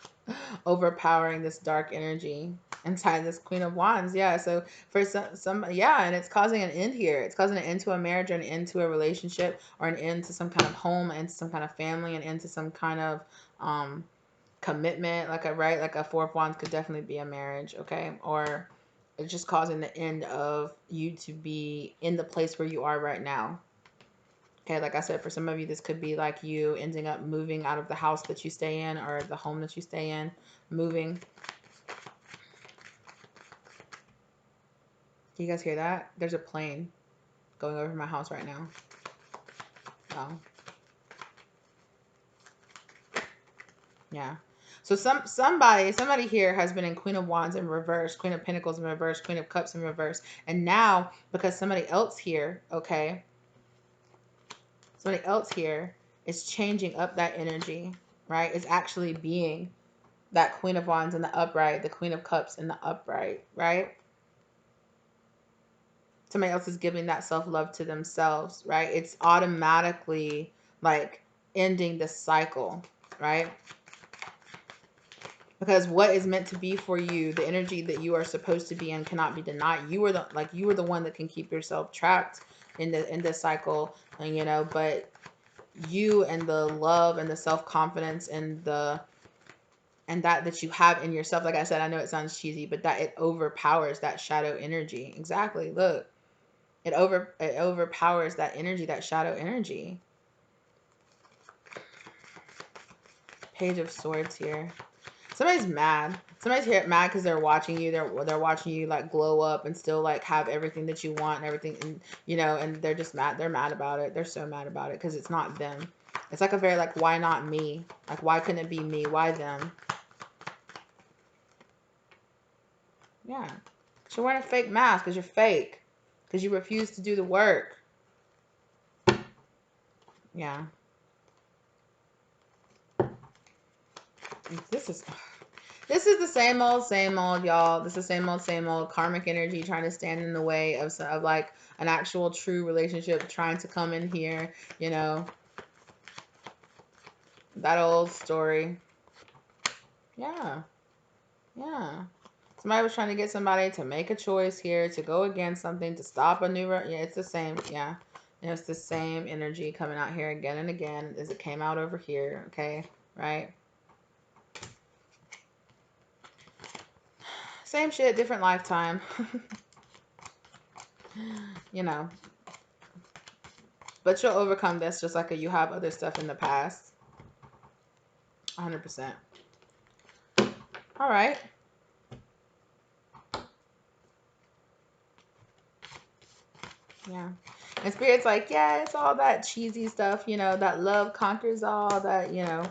overpowering this dark energy inside this Queen of Wands. Yeah, so for some yeah, and it's causing an end here. It's causing an end to a marriage or an end to a relationship or an end to some kind of home and some kind of family and into some kind of commitment, like a 4 of Wands could definitely be a marriage, okay? Or it's just causing the end of you to be in the place where you are right now. Okay, like I said, for some of you, this could be like you ending up moving out of the house that you stay in or the home that you stay in, moving. Can you guys hear that? There's a plane going over my house right now. Oh. Yeah. So somebody here has been in Queen of Wands in reverse, Queen of Pentacles in reverse, Queen of Cups in reverse. And now, because somebody else here, okay, somebody else here is changing up that energy, right? Is actually being that Queen of Wands in the upright, the Queen of Cups in the upright, right? Somebody else is giving that self-love to themselves, right? It's automatically like ending the cycle, right? Because what is meant to be for you, the energy that you are supposed to be in cannot be denied. You are the one that can keep yourself trapped in this cycle, and you know, but you and the love and the self-confidence and that you have in yourself, like I said, I know it sounds cheesy, but that it overpowers that shadow energy. Exactly. Look, it overpowers that energy, that shadow energy. Page of Swords here. Somebody's mad. Somebody's here mad because they're watching you. They're watching you like glow up and still like have everything that you want and everything, and you know, and they're just mad. They're mad about it. They're so mad about it because it's not them. It's like a very like, why not me? Like, why couldn't it be me? Why them? Yeah. Because you're wearing a fake mask because you're fake. Because you refuse to do the work. Yeah. This is the same old, y'all. This is the same old karmic energy trying to stand in the way of like an actual true relationship trying to come in here, you know. That old story. Yeah. Yeah. Somebody was trying to get somebody to make a choice here, to go against something, to stop a new... Yeah, it's the same. Yeah. And it's the same energy coming out here again and again as it came out over here. Okay. Right. Same shit, different lifetime. You know, but you'll overcome this just like you have other stuff in the past. 100%. All right. Yeah. And Spirit's like, yeah, it's all that cheesy stuff, you know, that love conquers all, that, you know,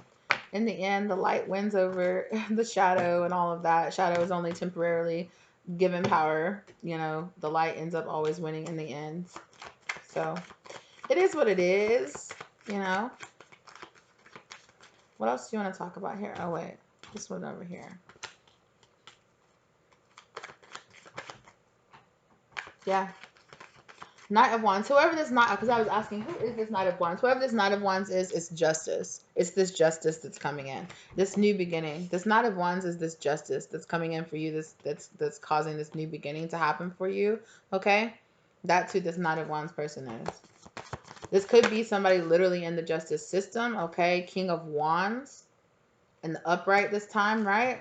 in the end, the light wins over the shadow and all of that. Shadow is only temporarily given power. You know, the light ends up always winning in the end. So it is what it is, you know. What else do you want to talk about here? Oh, wait. This one over here. Yeah. Knight of Wands. Whoever this Knight, because I was asking, who is this Knight of Wands? Whoever this Knight of Wands is, it's justice. It's this justice that's coming in. This new beginning. This Knight of Wands is this justice that's coming in for you. That's causing this new beginning to happen for you. Okay? That's who this Knight of Wands person is. This could be somebody literally in the justice system. Okay? King of Wands. In the upright this time, right?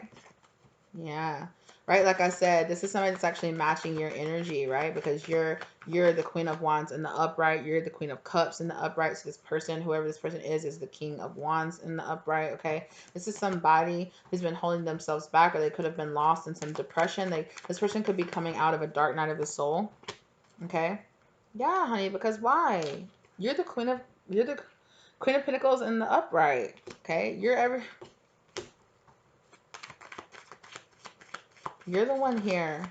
Yeah. Right, like I said, this is somebody that's actually matching your energy, right? Because you're the Queen of Wands in the upright, you're the Queen of Cups in the upright. So this person, whoever this person is the King of Wands in the upright, okay? This is somebody who's been holding themselves back, or they could have been lost in some depression. This person could be coming out of a dark night of the soul, okay? Yeah, honey, because why? You're the Queen of Pentacles in the upright, okay? You're the one here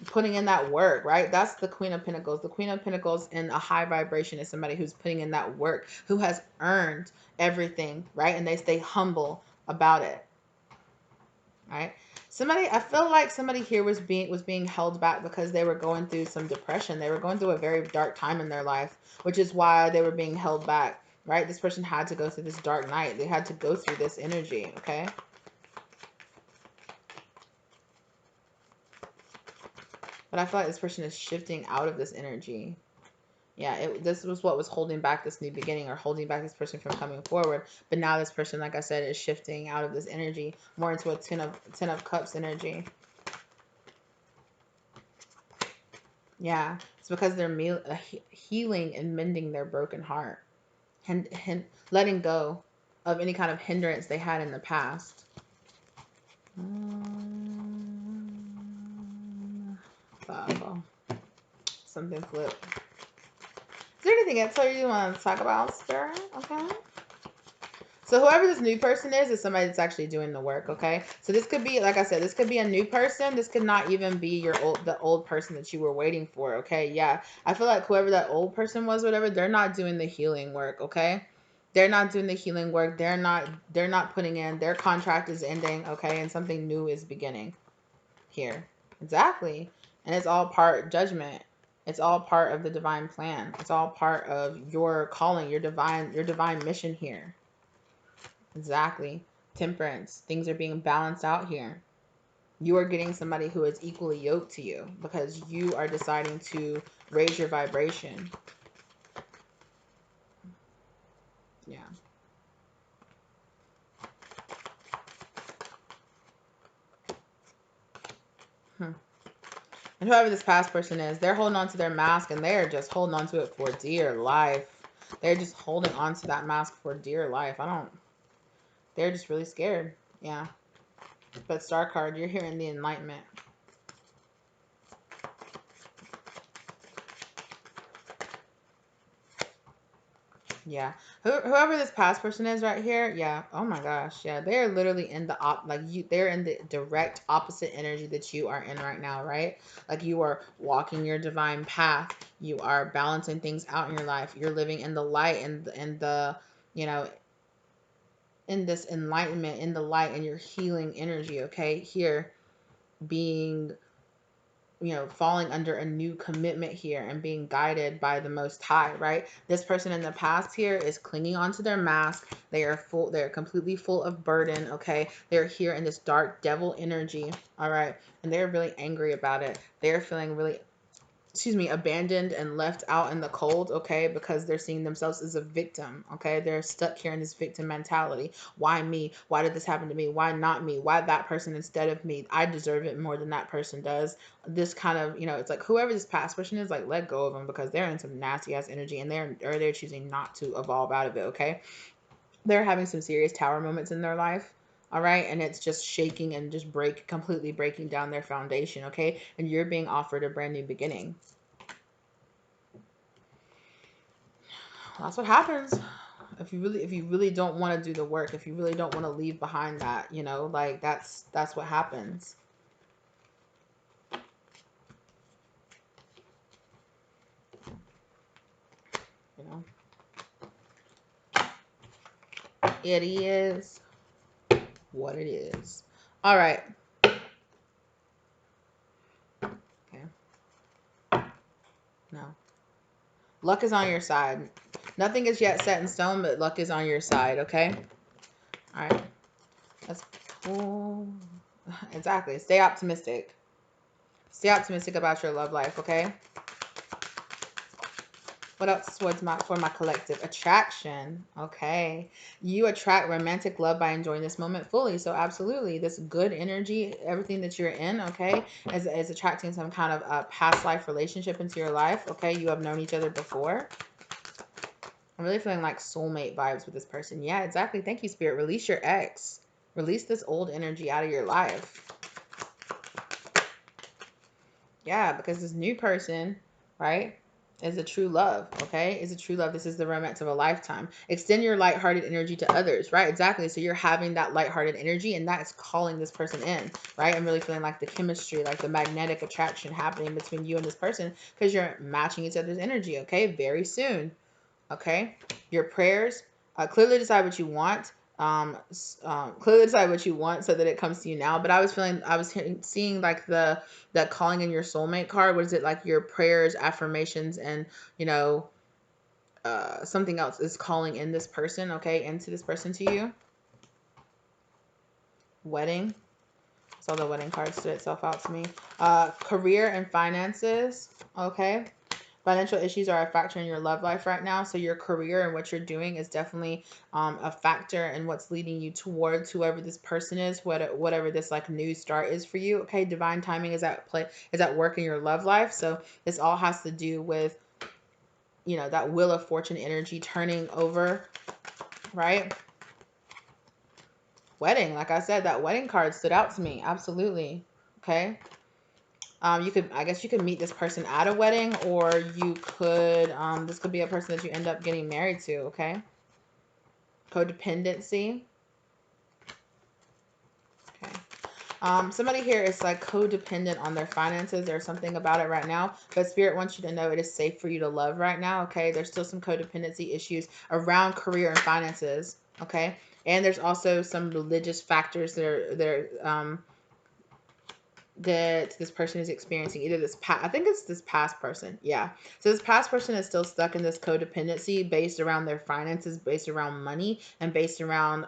putting in that work, right? That's the Queen of Pentacles. The Queen of Pentacles in a high vibration is somebody who's putting in that work, who has earned everything, right? And they stay humble about it, right? I feel like somebody here was being held back because they were going through some depression. They were going through a very dark time in their life, which is why they were being held back, right? This person had to go through this dark night. They had to go through this energy, okay? But I feel like this person is shifting out of this energy. Yeah, this was what was holding back this new beginning, or holding back this person from coming forward. But now this person, like I said, is shifting out of this energy more into a ten of cups energy. Yeah, it's because they're healing and mending their broken heart, and letting go of any kind of hindrance they had in the past. Something flipped. Is there anything else you want to talk about, Spirit? Okay. So whoever this new person is somebody that's actually doing the work, okay? So this could be, like I said, this could be a new person. This could not even be the old person that you were waiting for, okay? Yeah. I feel like whoever that old person was, whatever, they're not doing the healing work, okay? They're not doing the healing work. They're not putting in, their contract is ending, okay? And something new is beginning here. Exactly. And it's all part judgment. It's all part of the divine plan. It's all part of your calling, your divine mission here. Exactly. Temperance. Things are being balanced out here. You are getting somebody who is equally yoked to you because you are deciding to raise your vibration. Yeah. And whoever this past person is, they're holding on to their mask, and they're just holding on to it for dear life. They're just holding on to that mask for dear life. They're just really scared. Yeah. But Star card, you're hearing the enlightenment. Yeah. Whoever this past person is right here, yeah. Oh my gosh, yeah. They're literally in the they're in the direct opposite energy that you are in right now, right? Like you are walking your divine path. You are balancing things out in your life. You're living in the light and the, you know, in this enlightenment, in the light, and your healing energy, okay? Here being, you know, falling under a new commitment here and being guided by the Most High, right? This person in the past here is clinging onto their mask. They're completely full of burden, okay? They're here in this dark devil energy, all right? And they're really angry about it. They're feeling really excuse me, abandoned and left out in the cold, okay, because they're seeing themselves as a victim, okay? They're stuck here in this victim mentality. Why me? Why did this happen to me? Why not me? Why that person instead of me? I deserve it more than that person does. This kind of, you know, it's like whoever this past person is, like, let go of them because they're in some nasty ass energy and they're choosing not to evolve out of it, okay? They're having some serious tower moments in their life. All right. And it's just shaking and just completely breaking down their foundation. Okay. And you're being offered a brand new beginning. That's what happens. If you really don't want to do the work, if you really don't want to leave behind that, you know, like that's what happens. You know, it is what it is. All right. Okay. No. Luck is on your side. Nothing is yet set in stone, but luck is on your side, okay? All right. That's cool. Exactly. Stay optimistic. Stay optimistic about your love life, okay? What else towards for my collective? Attraction. Okay. You attract romantic love by enjoying this moment fully. So absolutely, this good energy, everything that you're in, okay, is attracting some kind of past life relationship into your life. Okay. You have known each other before. I'm really feeling like soulmate vibes with this person. Yeah, exactly. Thank you, Spirit. Release your ex. Release this old energy out of your life. Yeah, because this new person, right, is a true love, okay? Is a true love. This is the romance of a lifetime. Extend your lighthearted energy to others, right? Exactly. So you're having that lighthearted energy, and that is calling this person in, right? I'm really feeling like the chemistry, like the magnetic attraction happening between you and this person because you're matching each other's energy, okay? Very soon, okay? Your prayers, clearly decide what you want. Clearly decide what you want so that it comes to you now. But I was seeing like that calling in your soulmate card. What is it, like your prayers, affirmations, and you know, something else is calling in this person, okay, into this person to you. Wedding. So the wedding card stood itself out to me. Career and finances, okay. Financial issues are a factor in your love life right now. So your career and what you're doing is definitely a factor in what's leading you towards whoever this person is, whatever this like new start is for you. Okay, divine timing is at work in your love life. So this all has to do with, you know, that wheel of fortune energy turning over, right? Wedding, like I said, that wedding card stood out to me. Absolutely. Okay. I guess you could meet this person at a wedding, or you could, this could be a person that you end up getting married to, okay? Codependency. Okay. Somebody here is like codependent on their finances. There's something about it right now, but Spirit wants you to know it is safe for you to love right now, okay? There's still some codependency issues around career and finances, okay? And there's also some religious factors that this person is experiencing. Either I think it's this past person. Yeah. So this past person is still stuck in this codependency based around their finances, based around money, and based around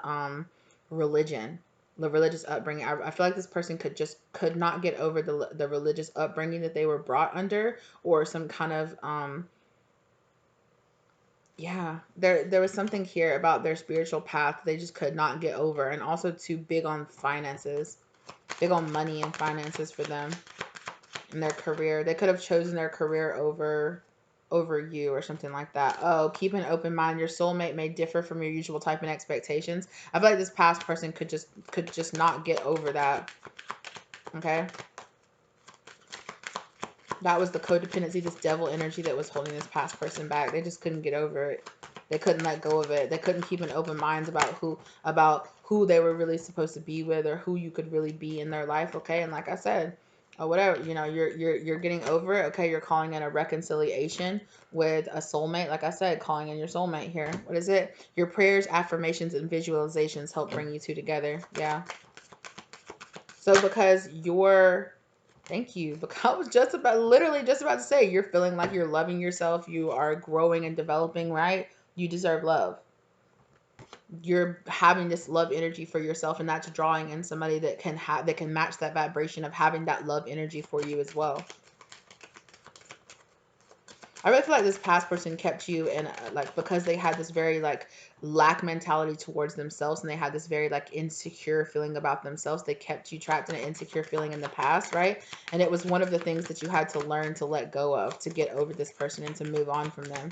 religion, the religious upbringing. I feel like this person could not get over the religious upbringing that they were brought under, or some kind of yeah, there was something here about their spiritual path they just could not get over, and also too big on finances, big on money and finances for them. In their career, they could have chosen their career over you or something like that. Oh, keep an open mind. Your soulmate may differ from your usual type and expectations. I feel like this past person could just not get over that. Okay, that was the codependency, this devil energy that was holding this past person back. They just couldn't get over it. They couldn't let go of it. They couldn't keep an open mind about who they were really supposed to be with, or who you could really be in their life. Okay, and like I said, or whatever, you know, you're getting over it. Okay, you're calling in a reconciliation with a soulmate. Like I said, calling in your soulmate here. What is it? Your prayers, affirmations, and visualizations help bring you two together. Yeah. So because you're thank you. Because I was literally just about to say, you're feeling like you're loving yourself. You are growing and developing, right? You deserve love. You're having this love energy for yourself, and that's drawing in somebody that can match that vibration of having that love energy for you as well. I really feel like this past person kept you in like, because they had this very like lack mentality towards themselves, and they had this very like insecure feeling about themselves. They kept you trapped in an insecure feeling in the past, right? And it was one of the things that you had to learn to let go of, to get over this person and to move on from them.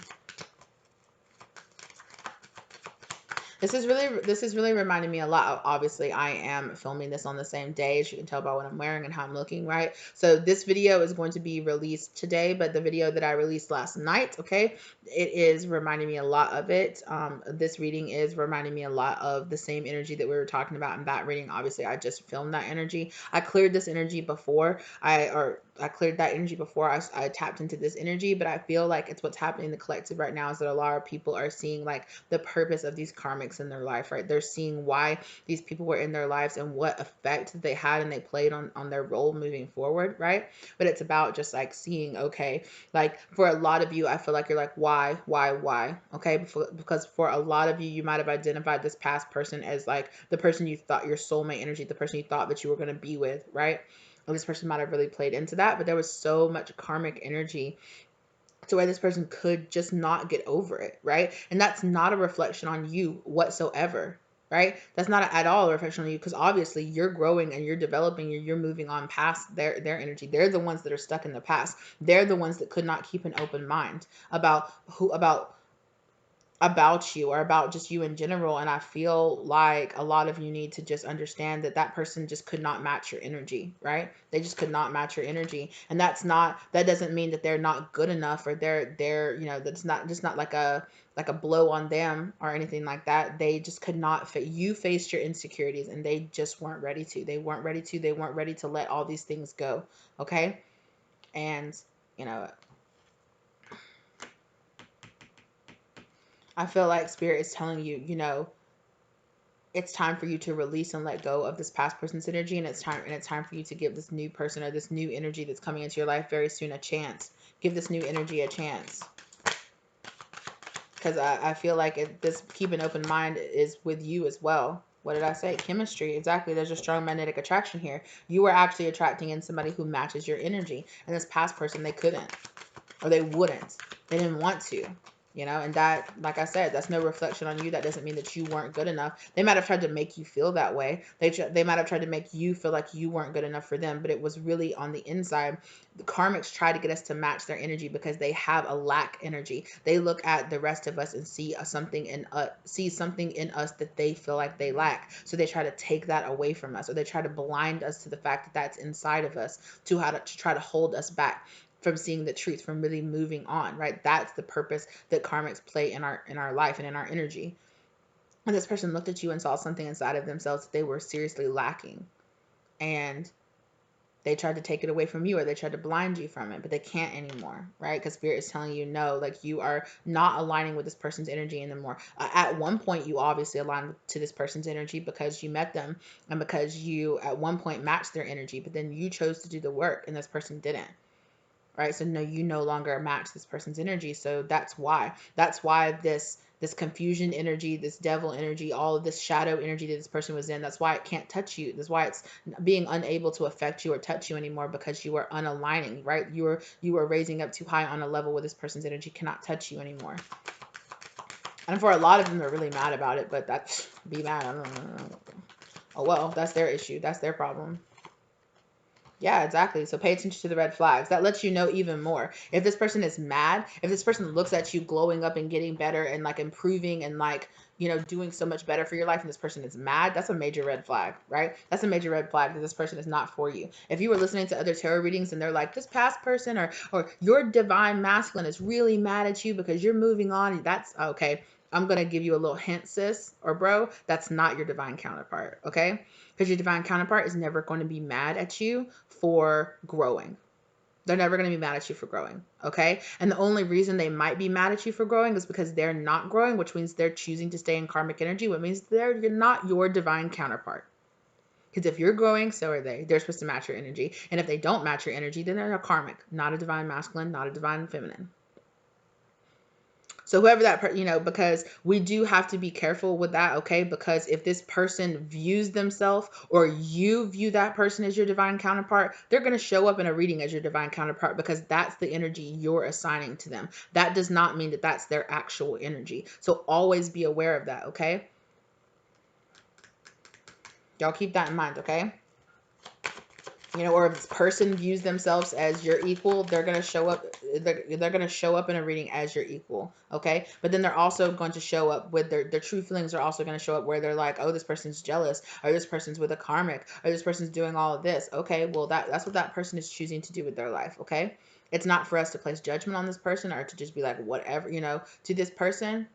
This is really reminding me a lot of, obviously I am filming this on the same day, as you can tell by what I'm wearing and how I'm looking, right? So this video is going to be released today, but the video that I released last night, okay, it is reminding me a lot of it. This reading is reminding me a lot of the same energy that we were talking about in that reading. Obviously, I just filmed that energy. I cleared this energy before I cleared that energy before I tapped into this energy, but I feel like it's what's happening in the collective right now is that a lot of people are seeing like the purpose of these karmics in their life, right? They're seeing why these people were in their lives and what effect they had and they played on their role moving forward, right? But it's about just like seeing, okay, like for a lot of you, I feel like you're like, why? Okay, because for a lot of you, you might have identified this past person as like the person you thought your soulmate energy, the person you thought that you were going to be with, right? This person might have really played into that, but there was so much karmic energy to where this person could just not get over it, right? And that's not a reflection on you whatsoever, right? That's not at all a reflection on you, because obviously you're growing and you're developing, you're moving on past their energy. They're the ones that are stuck in the past. They're the ones that could not keep an open mind about about you or about just you in general. And I feel like a lot of you need to just understand that that person just could not match your energy, right? They just could not match your energy. And that doesn't mean that they're not good enough, or they're you know, that's not just not like a blow on them or anything like that. They just could not fit. You faced your insecurities and they just weren't ready to. They weren't ready to let all these things go. Okay. And you know, I feel like spirit is telling you, you know, it's time for you to release and let go of this past person's energy, and it's time for you to give this new person or this new energy that's coming into your life very soon a chance. Give this new energy a chance. Because I feel like this keep an open mind is with you as well. What did I say? Chemistry. Exactly. There's a strong magnetic attraction here. You are actually attracting in somebody who matches your energy. And this past person, they couldn't, or they wouldn't. They didn't want to. You know, and that, like I said, that's no reflection on you. That doesn't mean that you weren't good enough. They might have tried to make you feel that way. They might have tried to make you feel like you weren't good enough for them, but it was really on the inside. The karmics try to get us to match their energy because they have a lack energy. They look at the rest of us and see something in us that they feel like they lack. So they try to take that away from us, or they try to blind us to the fact that that's inside of us, to try to hold us back from seeing the truth, from really moving on, right? That's the purpose that karmics play in our life and in our energy. And this person looked at you and saw something inside of themselves that they were seriously lacking, and they tried to take it away from you, or they tried to blind you from it, but they can't anymore, right? Because spirit is telling you no, like you are not aligning with this person's energy anymore. At one point, you obviously aligned to this person's energy because you met them and because you at one point matched their energy, but then you chose to do the work and this person didn't. Right? So no, you no longer match this person's energy. So that's why this confusion energy, this devil energy, all of this shadow energy that this person was in, that's why it can't touch you. That's why it's being unable to affect you or touch you anymore, because you are unaligning, right? You are raising up too high on a level where this person's energy cannot touch you anymore. And for a lot of them, they're really mad about it, but that's be mad. I don't know. Oh well, that's their issue. That's their problem. Yeah, exactly. So pay attention to the red flags. That lets you know even more. If this person is mad, if this person looks at you glowing up and getting better and like improving and like, you know, doing so much better for your life, and this person is mad, that's a major red flag, right? That's a major red flag that this person is not for you. If you were listening to other tarot readings and they're like, this past person or your divine masculine is really mad at you because you're moving on, that's okay. I'm going to give you a little hint, sis or bro. That's not your divine counterpart, okay? Because your divine counterpart is never going to be mad at you for growing. They're never going to be mad at you for growing, okay? And the only reason they might be mad at you for growing is because they're not growing, which means they're choosing to stay in karmic energy, which means you're not your divine counterpart. Because if you're growing, so are they. They're supposed to match your energy. And if they don't match your energy, then they're a karmic, not a divine masculine, not a divine feminine. So whoever that, you know, because we do have to be careful with that, okay? Because if this person views themselves or you view that person as your divine counterpart, they're going to show up in a reading as your divine counterpart because that's the energy you're assigning to them. That does not mean that that's their actual energy. So always be aware of that, okay? Y'all keep that in mind, okay? You know, or if this person views themselves as your equal, they're going to show up, they're going to show up in a reading as your equal, okay? But then they're also going to show up with their true feelings are also going to show up where they're like, oh, this person's jealous, or this person's with a karmic, or this person's doing all of this. Okay, well, that's what that person is choosing to do with their life, okay? It's not for us to place judgment on this person or to just be like, whatever, you know, to this person.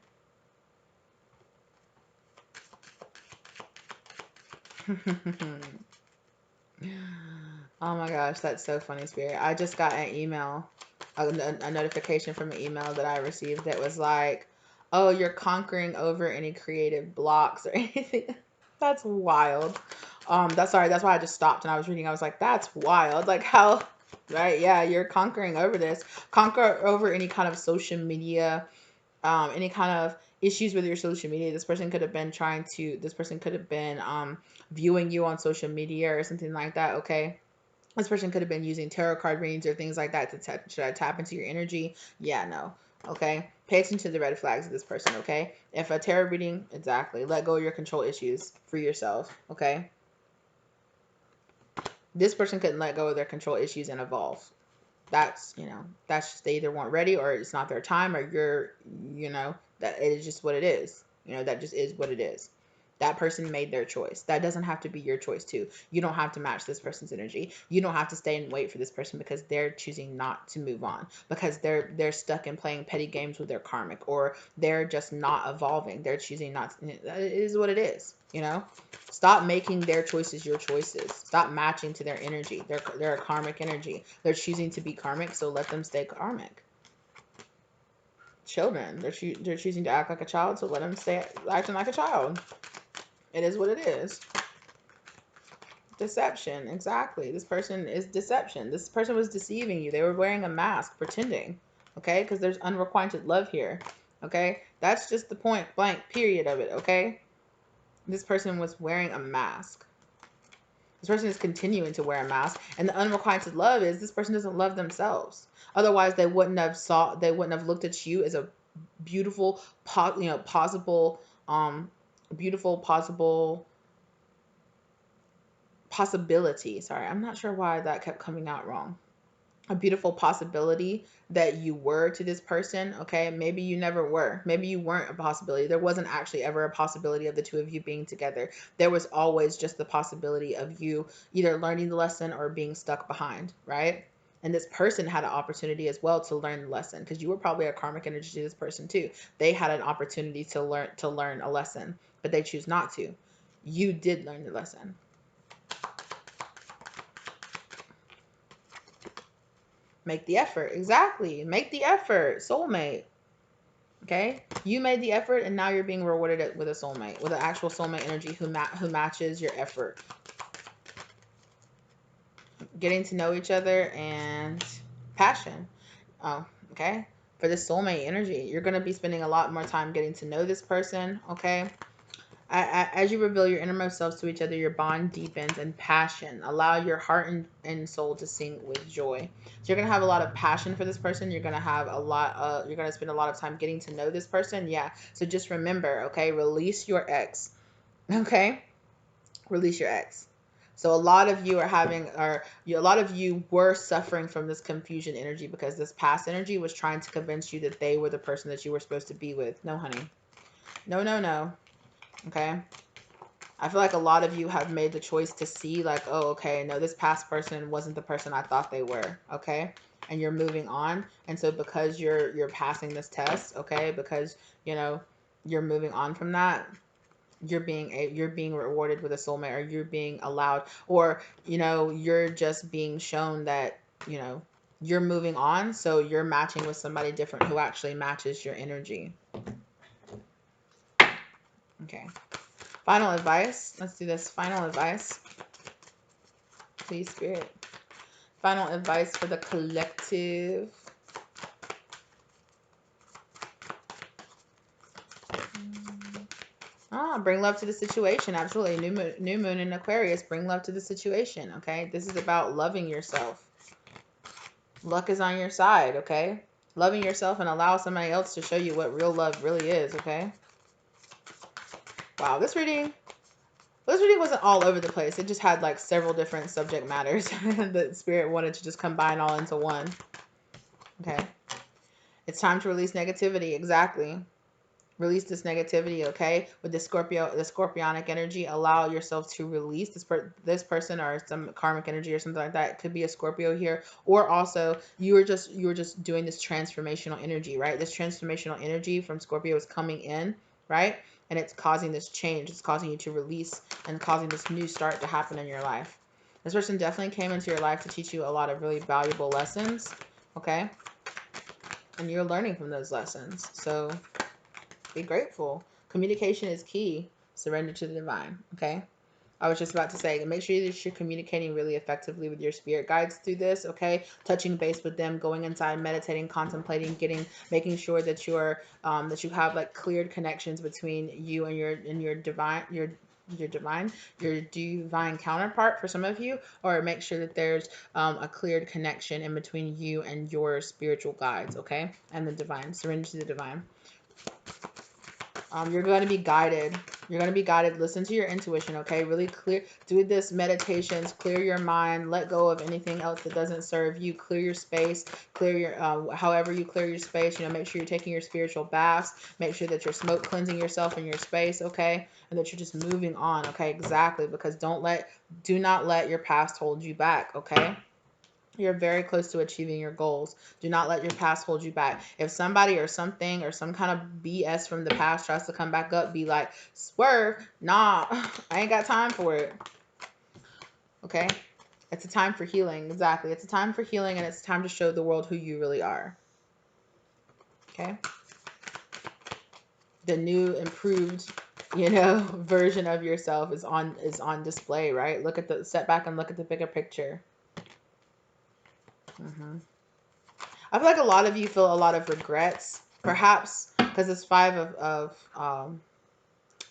Oh my gosh, that's so funny, Spirit. I just got an email, a notification from an email that I received that was like, oh, you're conquering over any creative blocks or anything. That's wild. That's sorry, that's why I just stopped and I was reading. I was like, that's wild. Like how, right? Yeah, you're conquering over this. Conquer over any kind of social media, any kind of issues with your social media. This person could have been viewing you on social media or something like that, okay? This person could have been using tarot card readings or things like that to tap into your energy. Yeah, no. Okay? Pay attention to the red flags of this person, okay? If a tarot reading, exactly. Let go of your control issues. Free yourself, okay? This person couldn't let go of their control issues and evolve. That's, you know, that's just they either weren't ready or it's not their time or you're, you know, that it is just what it is. You know, that just is what it is. That person made their choice. That doesn't have to be your choice too. You don't have to match this person's energy. You don't have to stay and wait for this person because they're choosing not to move on because they're stuck in playing petty games with their karmic or they're just not evolving. They're choosing not to, it is what it is, you know? Stop making their choices your choices. Stop matching to their energy. They're a karmic energy. They're choosing to be karmic, so let them stay karmic. Children, they're choosing to act like a child, so let them stay acting like a child. It is what it is. Deception, exactly. This person is deception. This person was deceiving you. They were wearing a mask, pretending. Okay, because there's unrequited love here. Okay, that's just the point blank period of it. Okay, this person was wearing a mask. This person is continuing to wear a mask, and the unrequited love is this person doesn't love themselves. Otherwise, they wouldn't have looked at you as a beautiful, possible, beautiful, possible possibility. Sorry, I'm not sure why that kept coming out wrong. A beautiful possibility that you were to this person, okay? Maybe you never were. Maybe you weren't a possibility. There wasn't actually ever a possibility of the two of you being together. There was always just the possibility of you either learning the lesson or being stuck behind, right? And this person had an opportunity as well to learn the lesson because you were probably a karmic energy to this person too. They had an opportunity to learn a lesson, but they choose not to. You did learn the lesson. Make the effort. Exactly. Make the effort. Soulmate. Okay? You made the effort and now you're being rewarded with a soulmate, with an actual soulmate energy who matches your effort. Getting to know each other and passion. Oh, okay? For this soulmate energy, you're going to be spending a lot more time getting to know this person, okay? As you reveal your innermost selves to each other, your bond deepens and passion. Allow your heart and soul to sing with joy. So you're going to have a lot of passion for this person. You're going to have you're going to spend a lot of time getting to know this person. Yeah. So just remember, okay, release your ex. Okay. Release your ex. So a lot of you a lot of you were suffering from this confusion energy because this past energy was trying to convince you that they were the person that you were supposed to be with. No, honey. No, no, no. Okay. I feel like a lot of you have made the choice to see like, oh, okay, no, this past person wasn't the person I thought they were. Okay. And you're moving on. And so because you're passing this test, okay, because, you know, you're moving on from that, you're being rewarded with a soulmate, or you're being allowed, or, you know, you're just being shown that, you know, you're moving on. So you're matching with somebody different who actually matches your energy. Okay. Final advice. Let's do this. Final advice. Please, Spirit. Final advice for the collective. bring love to the situation. Absolutely. New moon in Aquarius. Bring love to the situation. Okay. This is about loving yourself. Luck is on your side. Okay. Loving yourself and allow somebody else to show you what real love really is. Okay. Wow. This reading wasn't all over the place. It just had like several different subject matters that Spirit wanted to just combine all into one. Okay. It's time to release negativity. Exactly. Release this negativity, okay? With the scorpionic energy, allow yourself to release this person or some karmic energy or something like that. It could be a Scorpio here, or also you were just doing this transformational energy, right? This transformational energy from Scorpio is coming in, right? And it's causing this change. It's causing you to release and causing this new start to happen in your life. This person definitely came into your life to teach you a lot of really valuable lessons, okay? And you're learning from those lessons. So be grateful. Communication is key. Surrender to the divine. Okay. I was just about to say, make sure that you're communicating really effectively with your spirit guides through this. Okay. Touching base with them, going inside, meditating, contemplating, making sure that that you have like cleared connections between you and your divine counterpart for some of you, or make sure that there's a cleared connection in between you and your spiritual guides. Okay. And the divine. Surrender to the divine. You're going to be guided. You're going to be guided. Listen to your intuition, okay? Really clear. Do this meditations. Clear your mind. Let go of anything else that doesn't serve you. Clear your space. Clear your, however you clear your space. You know, make sure you're taking your spiritual baths. Make sure that you're smoke cleansing yourself in your space, okay? And that you're just moving on, okay? Exactly. Because do not let your past hold you back, okay? You're very close to achieving your goals. Do not let your past hold you back. If somebody or something or some kind of BS from the past tries to come back up, be like, swerve, nah, I ain't got time for it. Okay? It's a time for healing. Exactly. It's a time for healing, and it's time to show the world who you really are. Okay? The new, improved, version of yourself is on display, right? Step back and look at the bigger picture. I feel like a lot of you feel a lot of regrets, perhaps because this Five of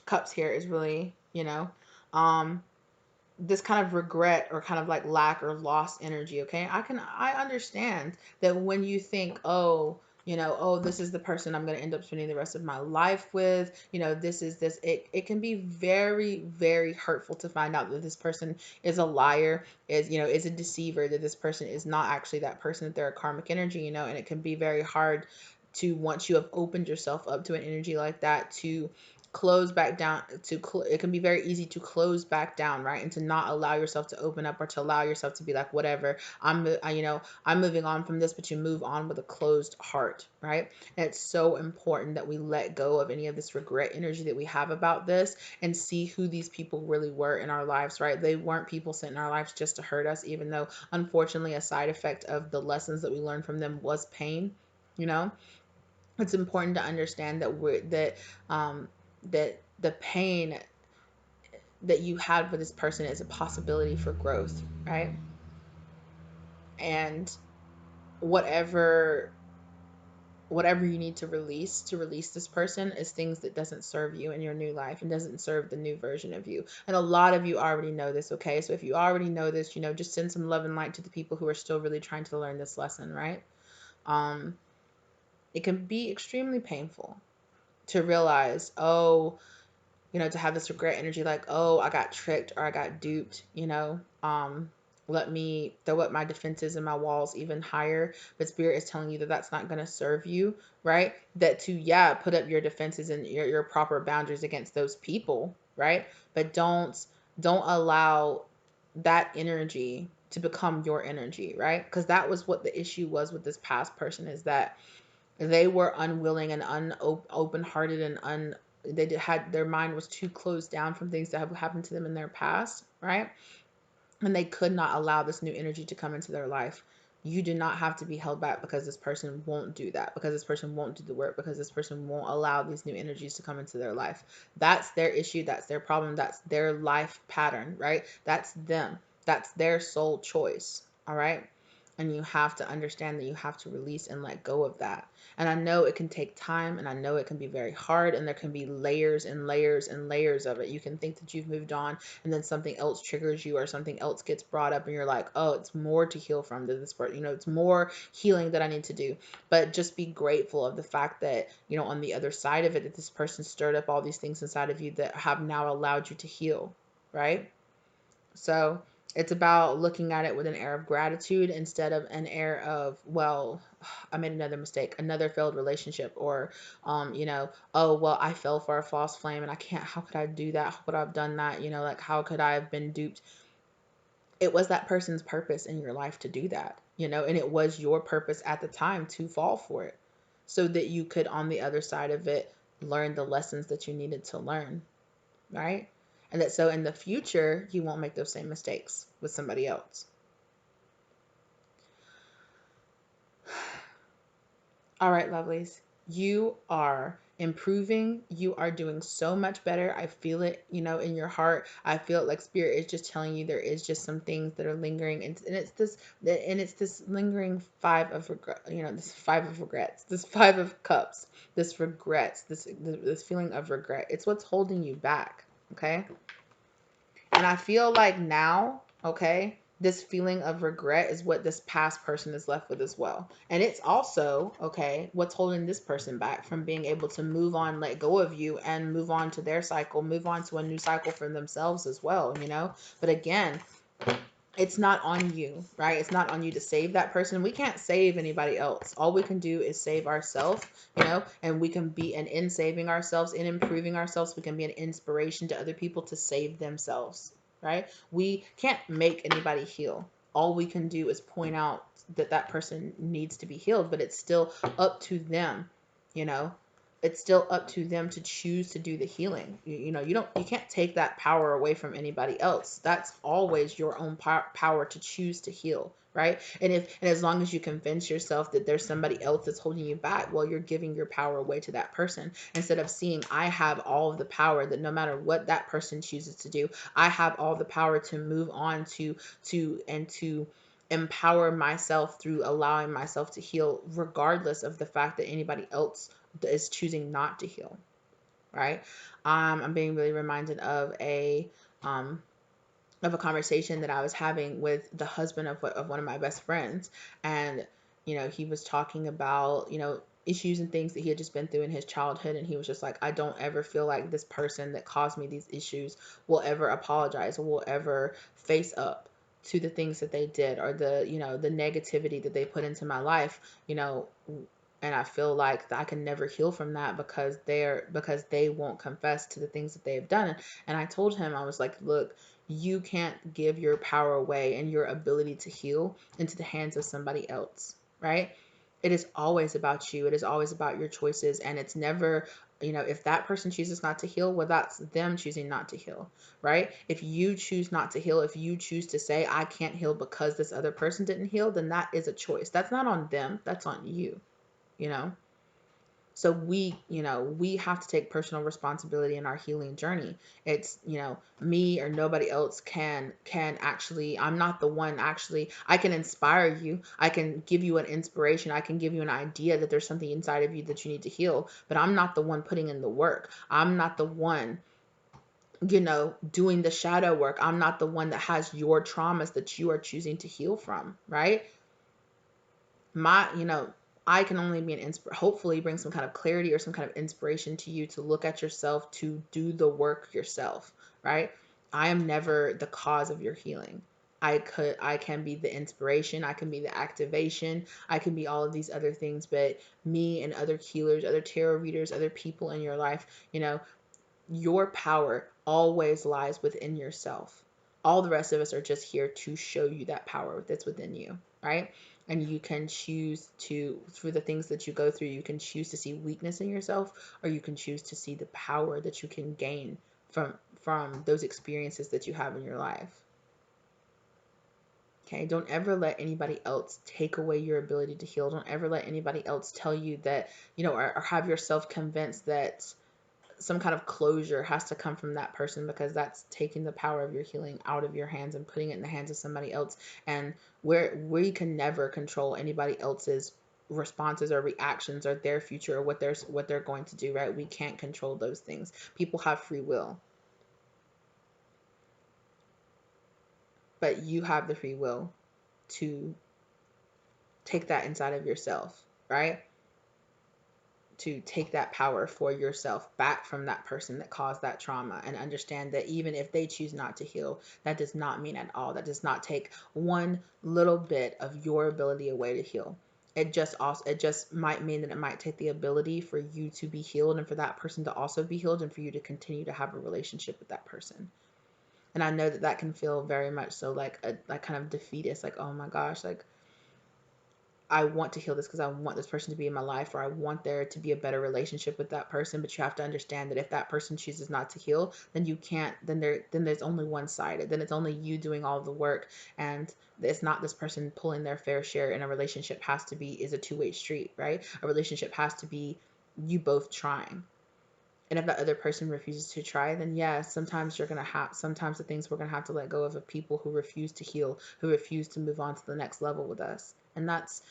Cups here is really, this kind of regret or kind of like lack or lost energy. Okay, I understand that when you think, oh, this is the person I'm going to end up spending the rest of my life with, it can be very, very hurtful to find out that this person is a liar, is a deceiver, that this person is not actually that person, that they're a karmic energy, and it can be very hard to, once you have opened yourself up to an energy like that, to close back down. It can be very easy to close back down, right? And to not allow yourself to open up, or to allow yourself to be like, whatever, I'm moving on from this. But you move on with a closed heart, right? And it's so important that we let go of any of this regret energy that we have about this, and see who these people really were in our lives, right? They weren't people sent in our lives just to hurt us, even though unfortunately a side effect of the lessons that we learned from them was pain. It's important to understand that the pain that you had with this person is a possibility for growth, right? And whatever you need to release this person is things that doesn't serve you in your new life and doesn't serve the new version of you. And a lot of you already know this, okay? So if you already know this, just send some love and light to the people who are still really trying to learn this lesson, right? It can be extremely painful to realize, to have this regret energy, like, oh, I got tricked or I got duped, let me throw up my defenses and my walls even higher. But Spirit is telling you that that's not going to serve you, right? That to, put up your defenses and your proper boundaries against those people, right? But don't allow that energy to become your energy, right? Because that was what the issue was with this past person, is that they were unwilling and open-hearted and their mind was too closed down from things that have happened to them in their past, right? And they could not allow this new energy to come into their life. You do not have to be held back because this person won't do that, because this person won't do the work, because this person won't allow these new energies to come into their life. That's their issue. That's their problem. That's their life pattern, right? That's them. That's their soul choice. All right. And you have to understand that you have to release and let go of that. And I know it can take time, and I know it can be very hard, and there can be layers and layers and layers of it. You can think that you've moved on, and then something else triggers you, or something else gets brought up, and you're like, oh, it's more to heal from to this part. It's more healing that I need to do. But just be grateful of the fact that, on the other side of it, that this person stirred up all these things inside of you that have now allowed you to heal, right? So it's about looking at it with an air of gratitude instead of an air of, well, I made another mistake, another failed relationship, or, oh, well, I fell for a false flame and I can't, how could I do that? How could I have done that? Like, how could I have been duped? It was that person's purpose in your life to do that, and it was your purpose at the time to fall for it so that you could, on the other side of it, learn the lessons that you needed to learn, right? And that so in the future, you won't make those same mistakes with somebody else. All right, lovelies. You are improving. You are doing so much better. I feel it, in your heart. I feel it like spirit is just telling you there is just some things that are lingering. And it's this lingering five of regret, this five of regrets, this five of cups, this regrets, this feeling of regret. It's what's holding you back. Okay. And I feel like now, okay, this feeling of regret is what this past person is left with as well. And it's also, okay, what's holding this person back from being able to move on, let go of you, and move on to their cycle, move on to a new cycle for themselves as well, But again, it's not on you, right? It's not on you to save that person. We can't save anybody else. All we can do is save ourselves, and we can be, and in saving ourselves, in improving ourselves, we can be an inspiration to other people to save themselves, right? We can't make anybody heal. All we can do is point out that that person needs to be healed, but it's still up to them, you know? It's still up to them to choose to do the healing. You can't take that power away from anybody else. That's always your own power to choose to heal, right? And as long as you convince yourself that there's somebody else that's holding you back, well, you're giving your power away to that person instead of seeing, I have all of the power, that no matter what that person chooses to do, I have all the power to move on to empower myself through allowing myself to heal, regardless of the fact that anybody else is choosing not to heal, right? I'm being really reminded of a conversation that I was having with the husband of one of my best friends, and he was talking about issues and things that he had just been through in his childhood, and he was just like, I don't ever feel like this person that caused me these issues will ever apologize or will ever face up to the things that they did, or the negativity that they put into my life, and I feel like I can never heal from that because they won't confess to the things that they've done. And I told him, I was like, look, you can't give your power away and your ability to heal into the hands of somebody else, right? It is always about you. It is always about your choices. And it's never, if that person chooses not to heal, well, that's them choosing not to heal, right? If you choose not to heal, if you choose to say, I can't heal because this other person didn't heal, then that is a choice. That's not on them. That's on you. So we have to take personal responsibility in our healing journey. It's me or nobody else can actually, I'm not the one. Actually, I can inspire you, I can give you an inspiration, I can give you an idea that there's something inside of you that you need to heal, but I'm not the one putting in the work. I'm not the one doing the shadow work. I'm not the one that has your traumas that you are choosing to heal from, right? I can only be hopefully bring some kind of clarity or some kind of inspiration to you to look at yourself, to do the work yourself, right? I am never the cause of your healing. I can be the inspiration, I can be the activation, I can be all of these other things, but me and other healers, other tarot readers, other people in your life, your power always lies within yourself. All the rest of us are just here to show you that power that's within you, right? And you can choose to, through the things that you go through, you can choose to see weakness in yourself, or you can choose to see the power that you can gain from those experiences that you have in your life. Okay, don't ever let anybody else take away your ability to heal. Don't ever let anybody else tell you that, or have yourself convinced that some kind of closure has to come from that person, because that's taking the power of your healing out of your hands and putting it in the hands of somebody else. And we can never control anybody else's responses or reactions or their future or what they're going to do, right? We can't control those things. People have free will, but you have the free will to take that inside of yourself, right? To take that power for yourself back from that person that caused that trauma, and understand that even if they choose not to heal, that does not mean at all, that does not take one little bit of your ability away to heal. It just might mean that it might take the ability for you to be healed, and for that person to also be healed, and for you to continue to have a relationship with that person. And I know that that can feel very much so like a like kind of defeatist, like, oh my gosh, like I want to heal this because I want this person to be in my life, or I want there to be a better relationship with that person. But you have to understand that if that person chooses not to heal, then you can't, then there's only one-sided. Then it's only you doing all the work, and it's not this person pulling their fair share. And a relationship is a two-way street, right? A relationship has to be you both trying. And if that other person refuses to try, then yeah, sometimes sometimes the things we're gonna have to let go of people who refuse to heal, who refuse to move on to the next level with us. And that's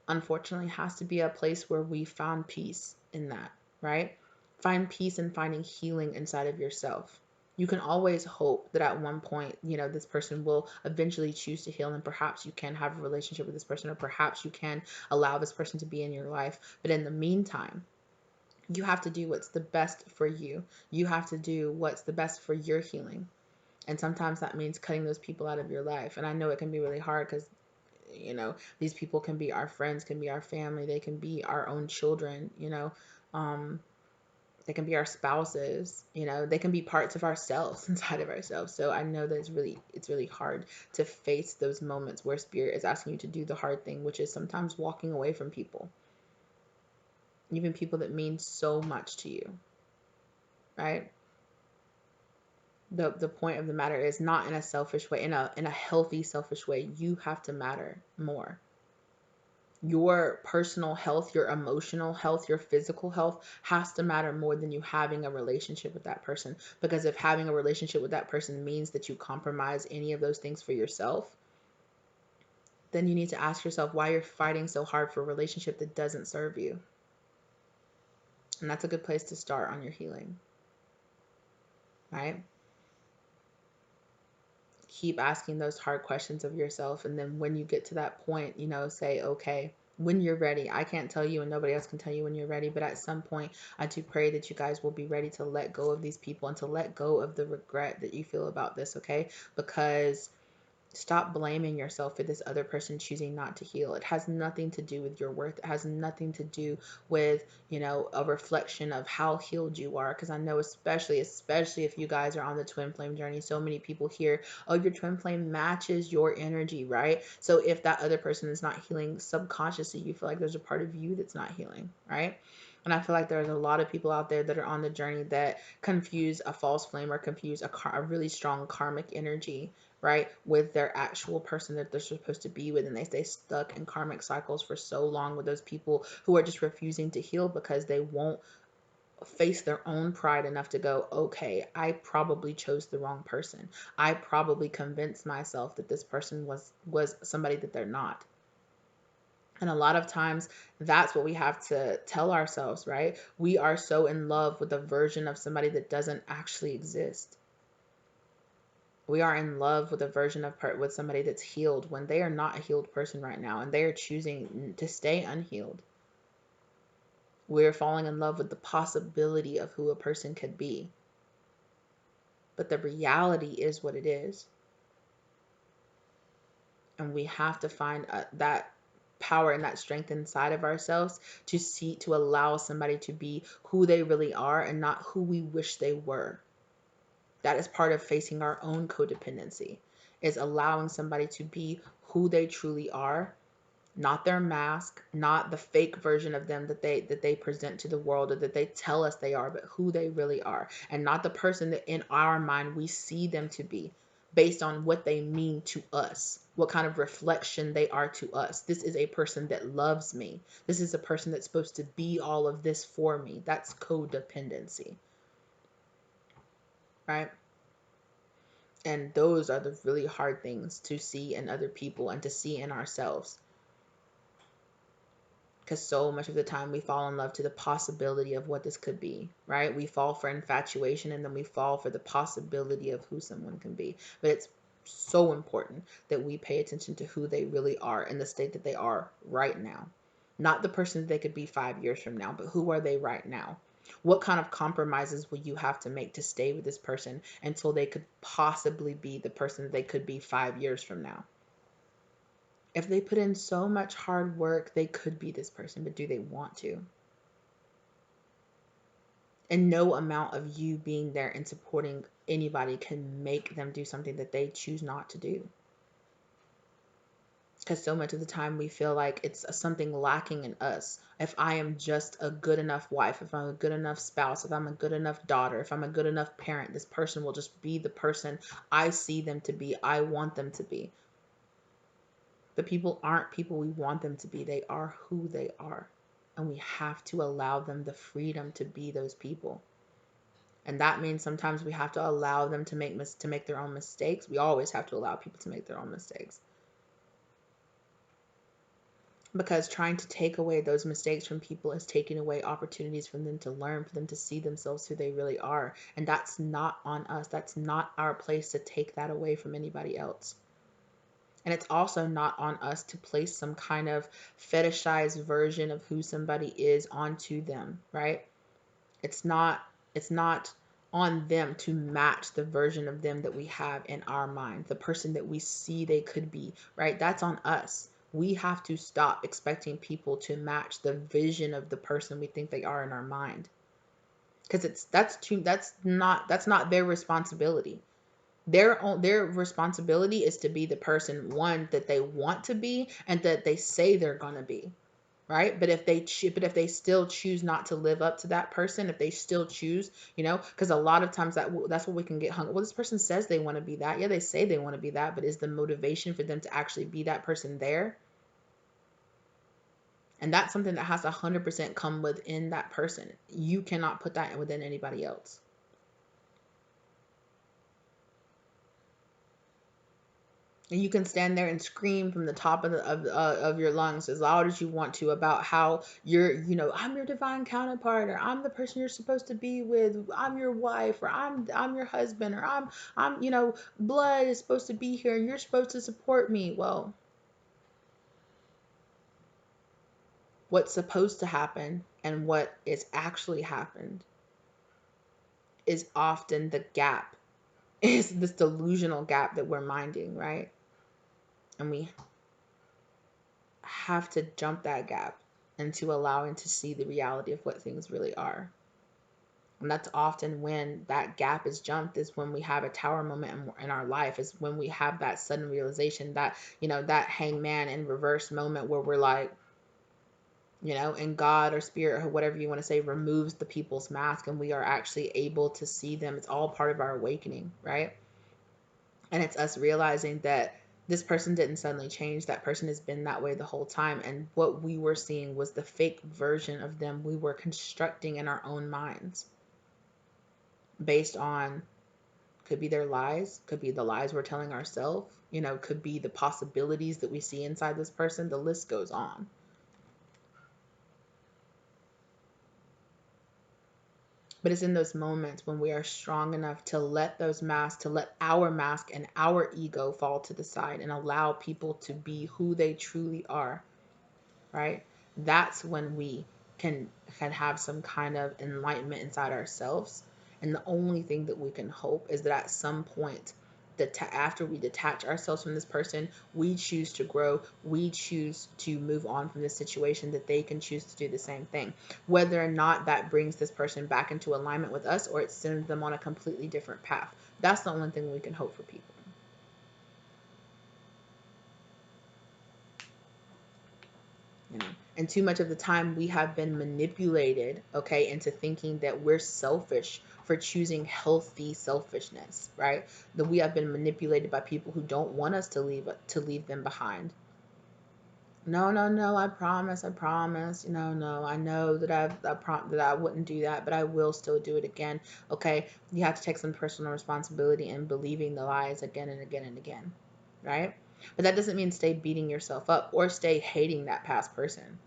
unfortunately has to be a place where we found peace in that, right? Find peace in finding healing inside of yourself. You can always hope that at one point, this person will eventually choose to heal, and perhaps you can have a relationship with this person, or perhaps you can allow this person to be in your life. But in the meantime, you have to do what's the best for you. You have to do what's the best for your healing. And sometimes that means cutting those people out of your life. And I know it can be really hard because, these people can be our friends, can be our family, they can be our own children, um, they can be our spouses, they can be parts of ourselves inside of ourselves. So I know that it's really hard to face those moments where spirit is asking you to do the hard thing, which is sometimes walking away from people, even people that mean so much to you, right? The point of the matter is not in a selfish way, in a healthy selfish way. You have to matter more. Your personal health, your emotional health, your physical health has to matter more than you having a relationship with that person. Because if having a relationship with that person means that you compromise any of those things for yourself, then you need to ask yourself why you're fighting so hard for a relationship that doesn't serve you. And that's a good place to start on your healing, right? Keep asking those hard questions of yourself. And then when you get to that point, say, okay, when you're ready. I can't tell you, and nobody else can tell you when you're ready, but at some point, I do pray that you guys will be ready to let go of these people and to let go of the regret that you feel about this, okay? Because stop blaming yourself for this other person choosing not to heal. It has nothing to do with your worth. It has nothing to do with, a reflection of how healed you are. Because I know, especially if you guys are on the twin flame journey, so many people hear, oh, your twin flame matches your energy, right? So if that other person is not healing, subconsciously, you feel like there's a part of you that's not healing, right? And I feel like there's a lot of people out there that are on the journey that confuse a false flame or confuse a really strong karmic energy, right, with their actual person that they're supposed to be with. And they stay stuck in karmic cycles for so long with those people who are just refusing to heal because they won't face their own pride enough to go, okay, I probably chose the wrong person. I probably convinced myself that this person was somebody that they're not. And a lot of times that's what we have to tell ourselves, right? We are so in love with a version of somebody that doesn't actually exist. We are in love with a version of with somebody that's healed when they are not a healed person right now, and they are choosing to stay unhealed. We're falling in love with the possibility of who a person could be. But the reality is what it is. And we have to find that power and that strength inside of ourselves to allow somebody to be who they really are and not who we wish they were. That is part of facing our own codependency, is allowing somebody to be who they truly are, not their mask, not the fake version of them that they present to the world or that they tell us they are, but who they really are, and not the person that in our mind we see them to be. based on what they mean to us, what kind of reflection they are to us. This is a person that loves me. This is a person that's supposed to be all of this for me. That's codependency, right? And those are the really hard things to see in other people and to see in ourselves. Because so much of the time we fall in love to the possibility of what this could be, right? We fall for infatuation, and then we fall for the possibility of who someone can be. But it's so important that we pay attention to who they really are in the state that they are right now. Not the person that they could be 5 years from now, but who are they right now? What kind of compromises will you have to make to stay with this person until they could possibly be the person that they could be 5 years from now? If they put in so much hard work, they could be this person, but do they want to? And no amount of you being there and supporting anybody can make them do something that they choose not to do. Because so much of the time we feel like it's something lacking in us. If I am just a good enough wife, if I'm a good enough spouse, if I'm a good enough daughter, if I'm a good enough parent, this person will just be the person I see them to be, I want them to be. But people aren't people we want them to be. They are who they are. And we have to allow them the freedom to be those people. And that means sometimes we have to allow them to make their own mistakes. We always have to allow people to make their own mistakes. Because trying to take away those mistakes from people is taking away opportunities for them to learn, for them to see themselves who they really are. And that's not on us. That's not our place to take that away from anybody else. And it's also not on us to place some kind of fetishized version of who somebody is onto them, right? It's not on them to match the version of them that we have in our mind, the person that we see they could be, right? That's on us. We have to stop expecting people to match the vision of the person we think they are in our mind. Because that's not their responsibility. Their responsibility is to be the person, one, that they want to be and that they say they're going to be, right? But if they still choose not to live up to that person, if they still choose, because a lot of times that's what we can get hung. Well, this person says they want to be that. Yeah, they say they want to be that, but is the motivation for them to actually be that person there? And that's something that has to 100% come within that person. You cannot put that within anybody else. And you can stand there and scream from the top of your lungs as loud as you want to about how I'm your divine counterpart, or I'm the person you're supposed to be with, I'm your wife, or I'm your husband, or I'm blood is supposed to be here and you're supposed to support me. Well, what's supposed to happen and what is actually happened is often the gap, is this delusional gap that we're minding, right? And we have to jump that gap into allowing to see the reality of what things really are. And that's often when that gap is jumped, is when we have a tower moment in our life, is when we have that sudden realization, that that hangman in reverse moment where we're like, and God or spirit or whatever you want to say removes the people's mask and we are actually able to see them. It's all part of our awakening, right? And it's us realizing that this person didn't suddenly change. That person has been that way the whole time. And what we were seeing was the fake version of them we were constructing in our own minds based on, could be their lies, could be the lies we're telling ourselves, could be the possibilities that we see inside this person. The list goes on. But it's in those moments when we are strong enough to let those masks, to let our mask and our ego fall to the side and allow people to be who they truly are, right? That's when we can have some kind of enlightenment inside ourselves. And the only thing that we can hope is that at some point, after we detach ourselves from this person, we choose to grow, we choose to move on from this situation, that they can choose to do the same thing. Whether or not that brings this person back into alignment with us or it sends them on a completely different path. That's the only thing we can hope for people. And too much of the time we have been manipulated, okay, into thinking that we're selfish for choosing healthy selfishness, right? That we have been manipulated by people who don't want us to leave them behind. No, no, no, I promise, I promise. No, no, I know that that I wouldn't do that, but I will still do it again. Okay, you have to take some personal responsibility in believing the lies again and again and again, right? But that doesn't mean stay beating yourself up or stay hating that past person,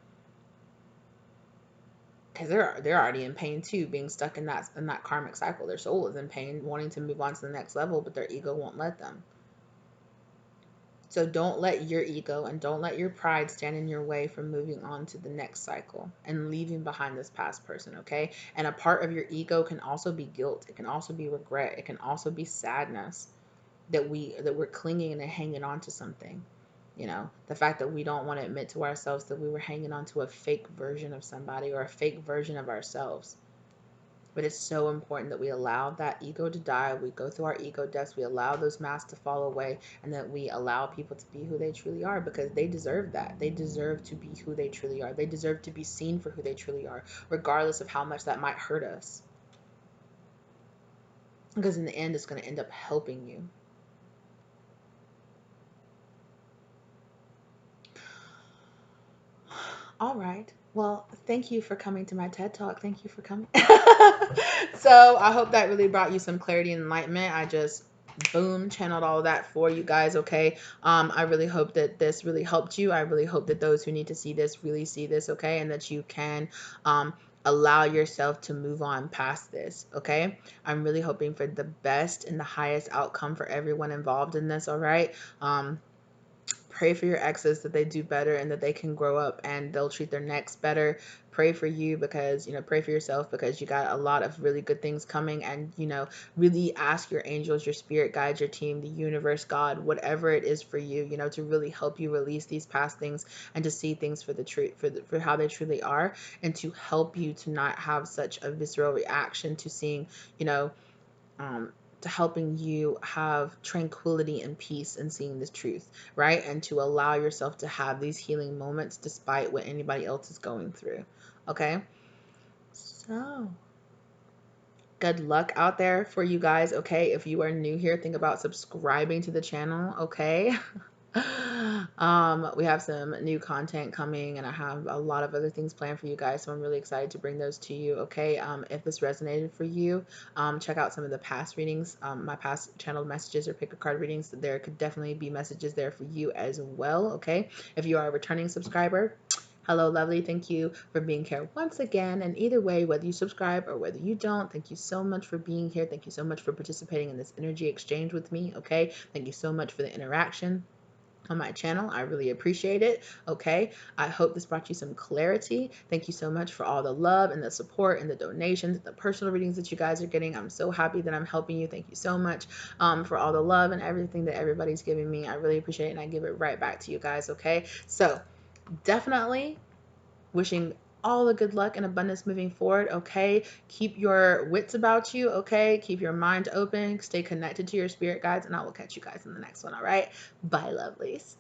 because they're already in pain too, being stuck in that karmic cycle. Their soul is in pain, wanting to move on to the next level, but their ego won't let them. So don't let your ego and don't let your pride stand in your way from moving on to the next cycle and leaving behind this past person, okay? And a part of your ego can also be guilt. It can also be regret. It can also be sadness that we're clinging and hanging on to something. You know, the fact that we don't want to admit to ourselves that we were hanging on to a fake version of somebody or a fake version of ourselves. But it's so important that we allow that ego to die. We go through our ego deaths. We allow those masks to fall away, and that we allow people to be who they truly are, because they deserve that. They deserve to be who they truly are. They deserve to be seen for who they truly are, regardless of how much that might hurt us. Because in the end, it's going to end up helping you. All right. Well, thank you for coming to my TED Talk. Thank you for coming. So I hope that really brought you some clarity and enlightenment. I just boom channeled all of that for you guys. Okay. I really hope that this really helped you. I really hope that those who need to see this really see this. Okay. And that you can allow yourself to move on past this. Okay. I'm really hoping for the best and the highest outcome for everyone involved in this. All right. Pray for your exes that they do better and that they can grow up and they'll treat their next better. Pray for you because, pray for yourself because you got a lot of really good things coming. And, really ask your angels, your spirit guides, your team, the universe, God, whatever it is for you, to really help you release these past things and to see things for the truth, for how they truly are, and to help you to not have such a visceral reaction to seeing, to helping you have tranquility and peace and seeing the truth, right? And to allow yourself to have these healing moments despite what anybody else is going through. Okay. So good luck out there for you guys. Okay. If you are new here, think about subscribing to the channel. Okay. We have some new content coming and I have a lot of other things planned for you guys, so I'm really excited to bring those to you. Okay. If this resonated for you, check out some of the past readings, my past channeled messages or pick a card readings. There could definitely be messages there for you as well. Okay. If you are a returning subscriber, hello, lovely. Thank you for being here once again. And either way, whether you subscribe or whether you don't, thank you so much for being here. Thank you so much for participating in this energy exchange with me. Okay. Thank you so much for the interaction on my channel. I really appreciate it. Okay. I hope this brought you some clarity. Thank you so much for all the love and the support and the donations, the personal readings that you guys are getting. I'm so happy that I'm helping you. Thank you so much for all the love and everything that everybody's giving me. I really appreciate it. And I give it right back to you guys. Okay. So definitely wishing all the good luck and abundance moving forward. Okay. Keep your wits about you. Okay. Keep your mind open. Stay connected to your spirit guides. And I will catch you guys in the next one. All right. Bye, lovelies.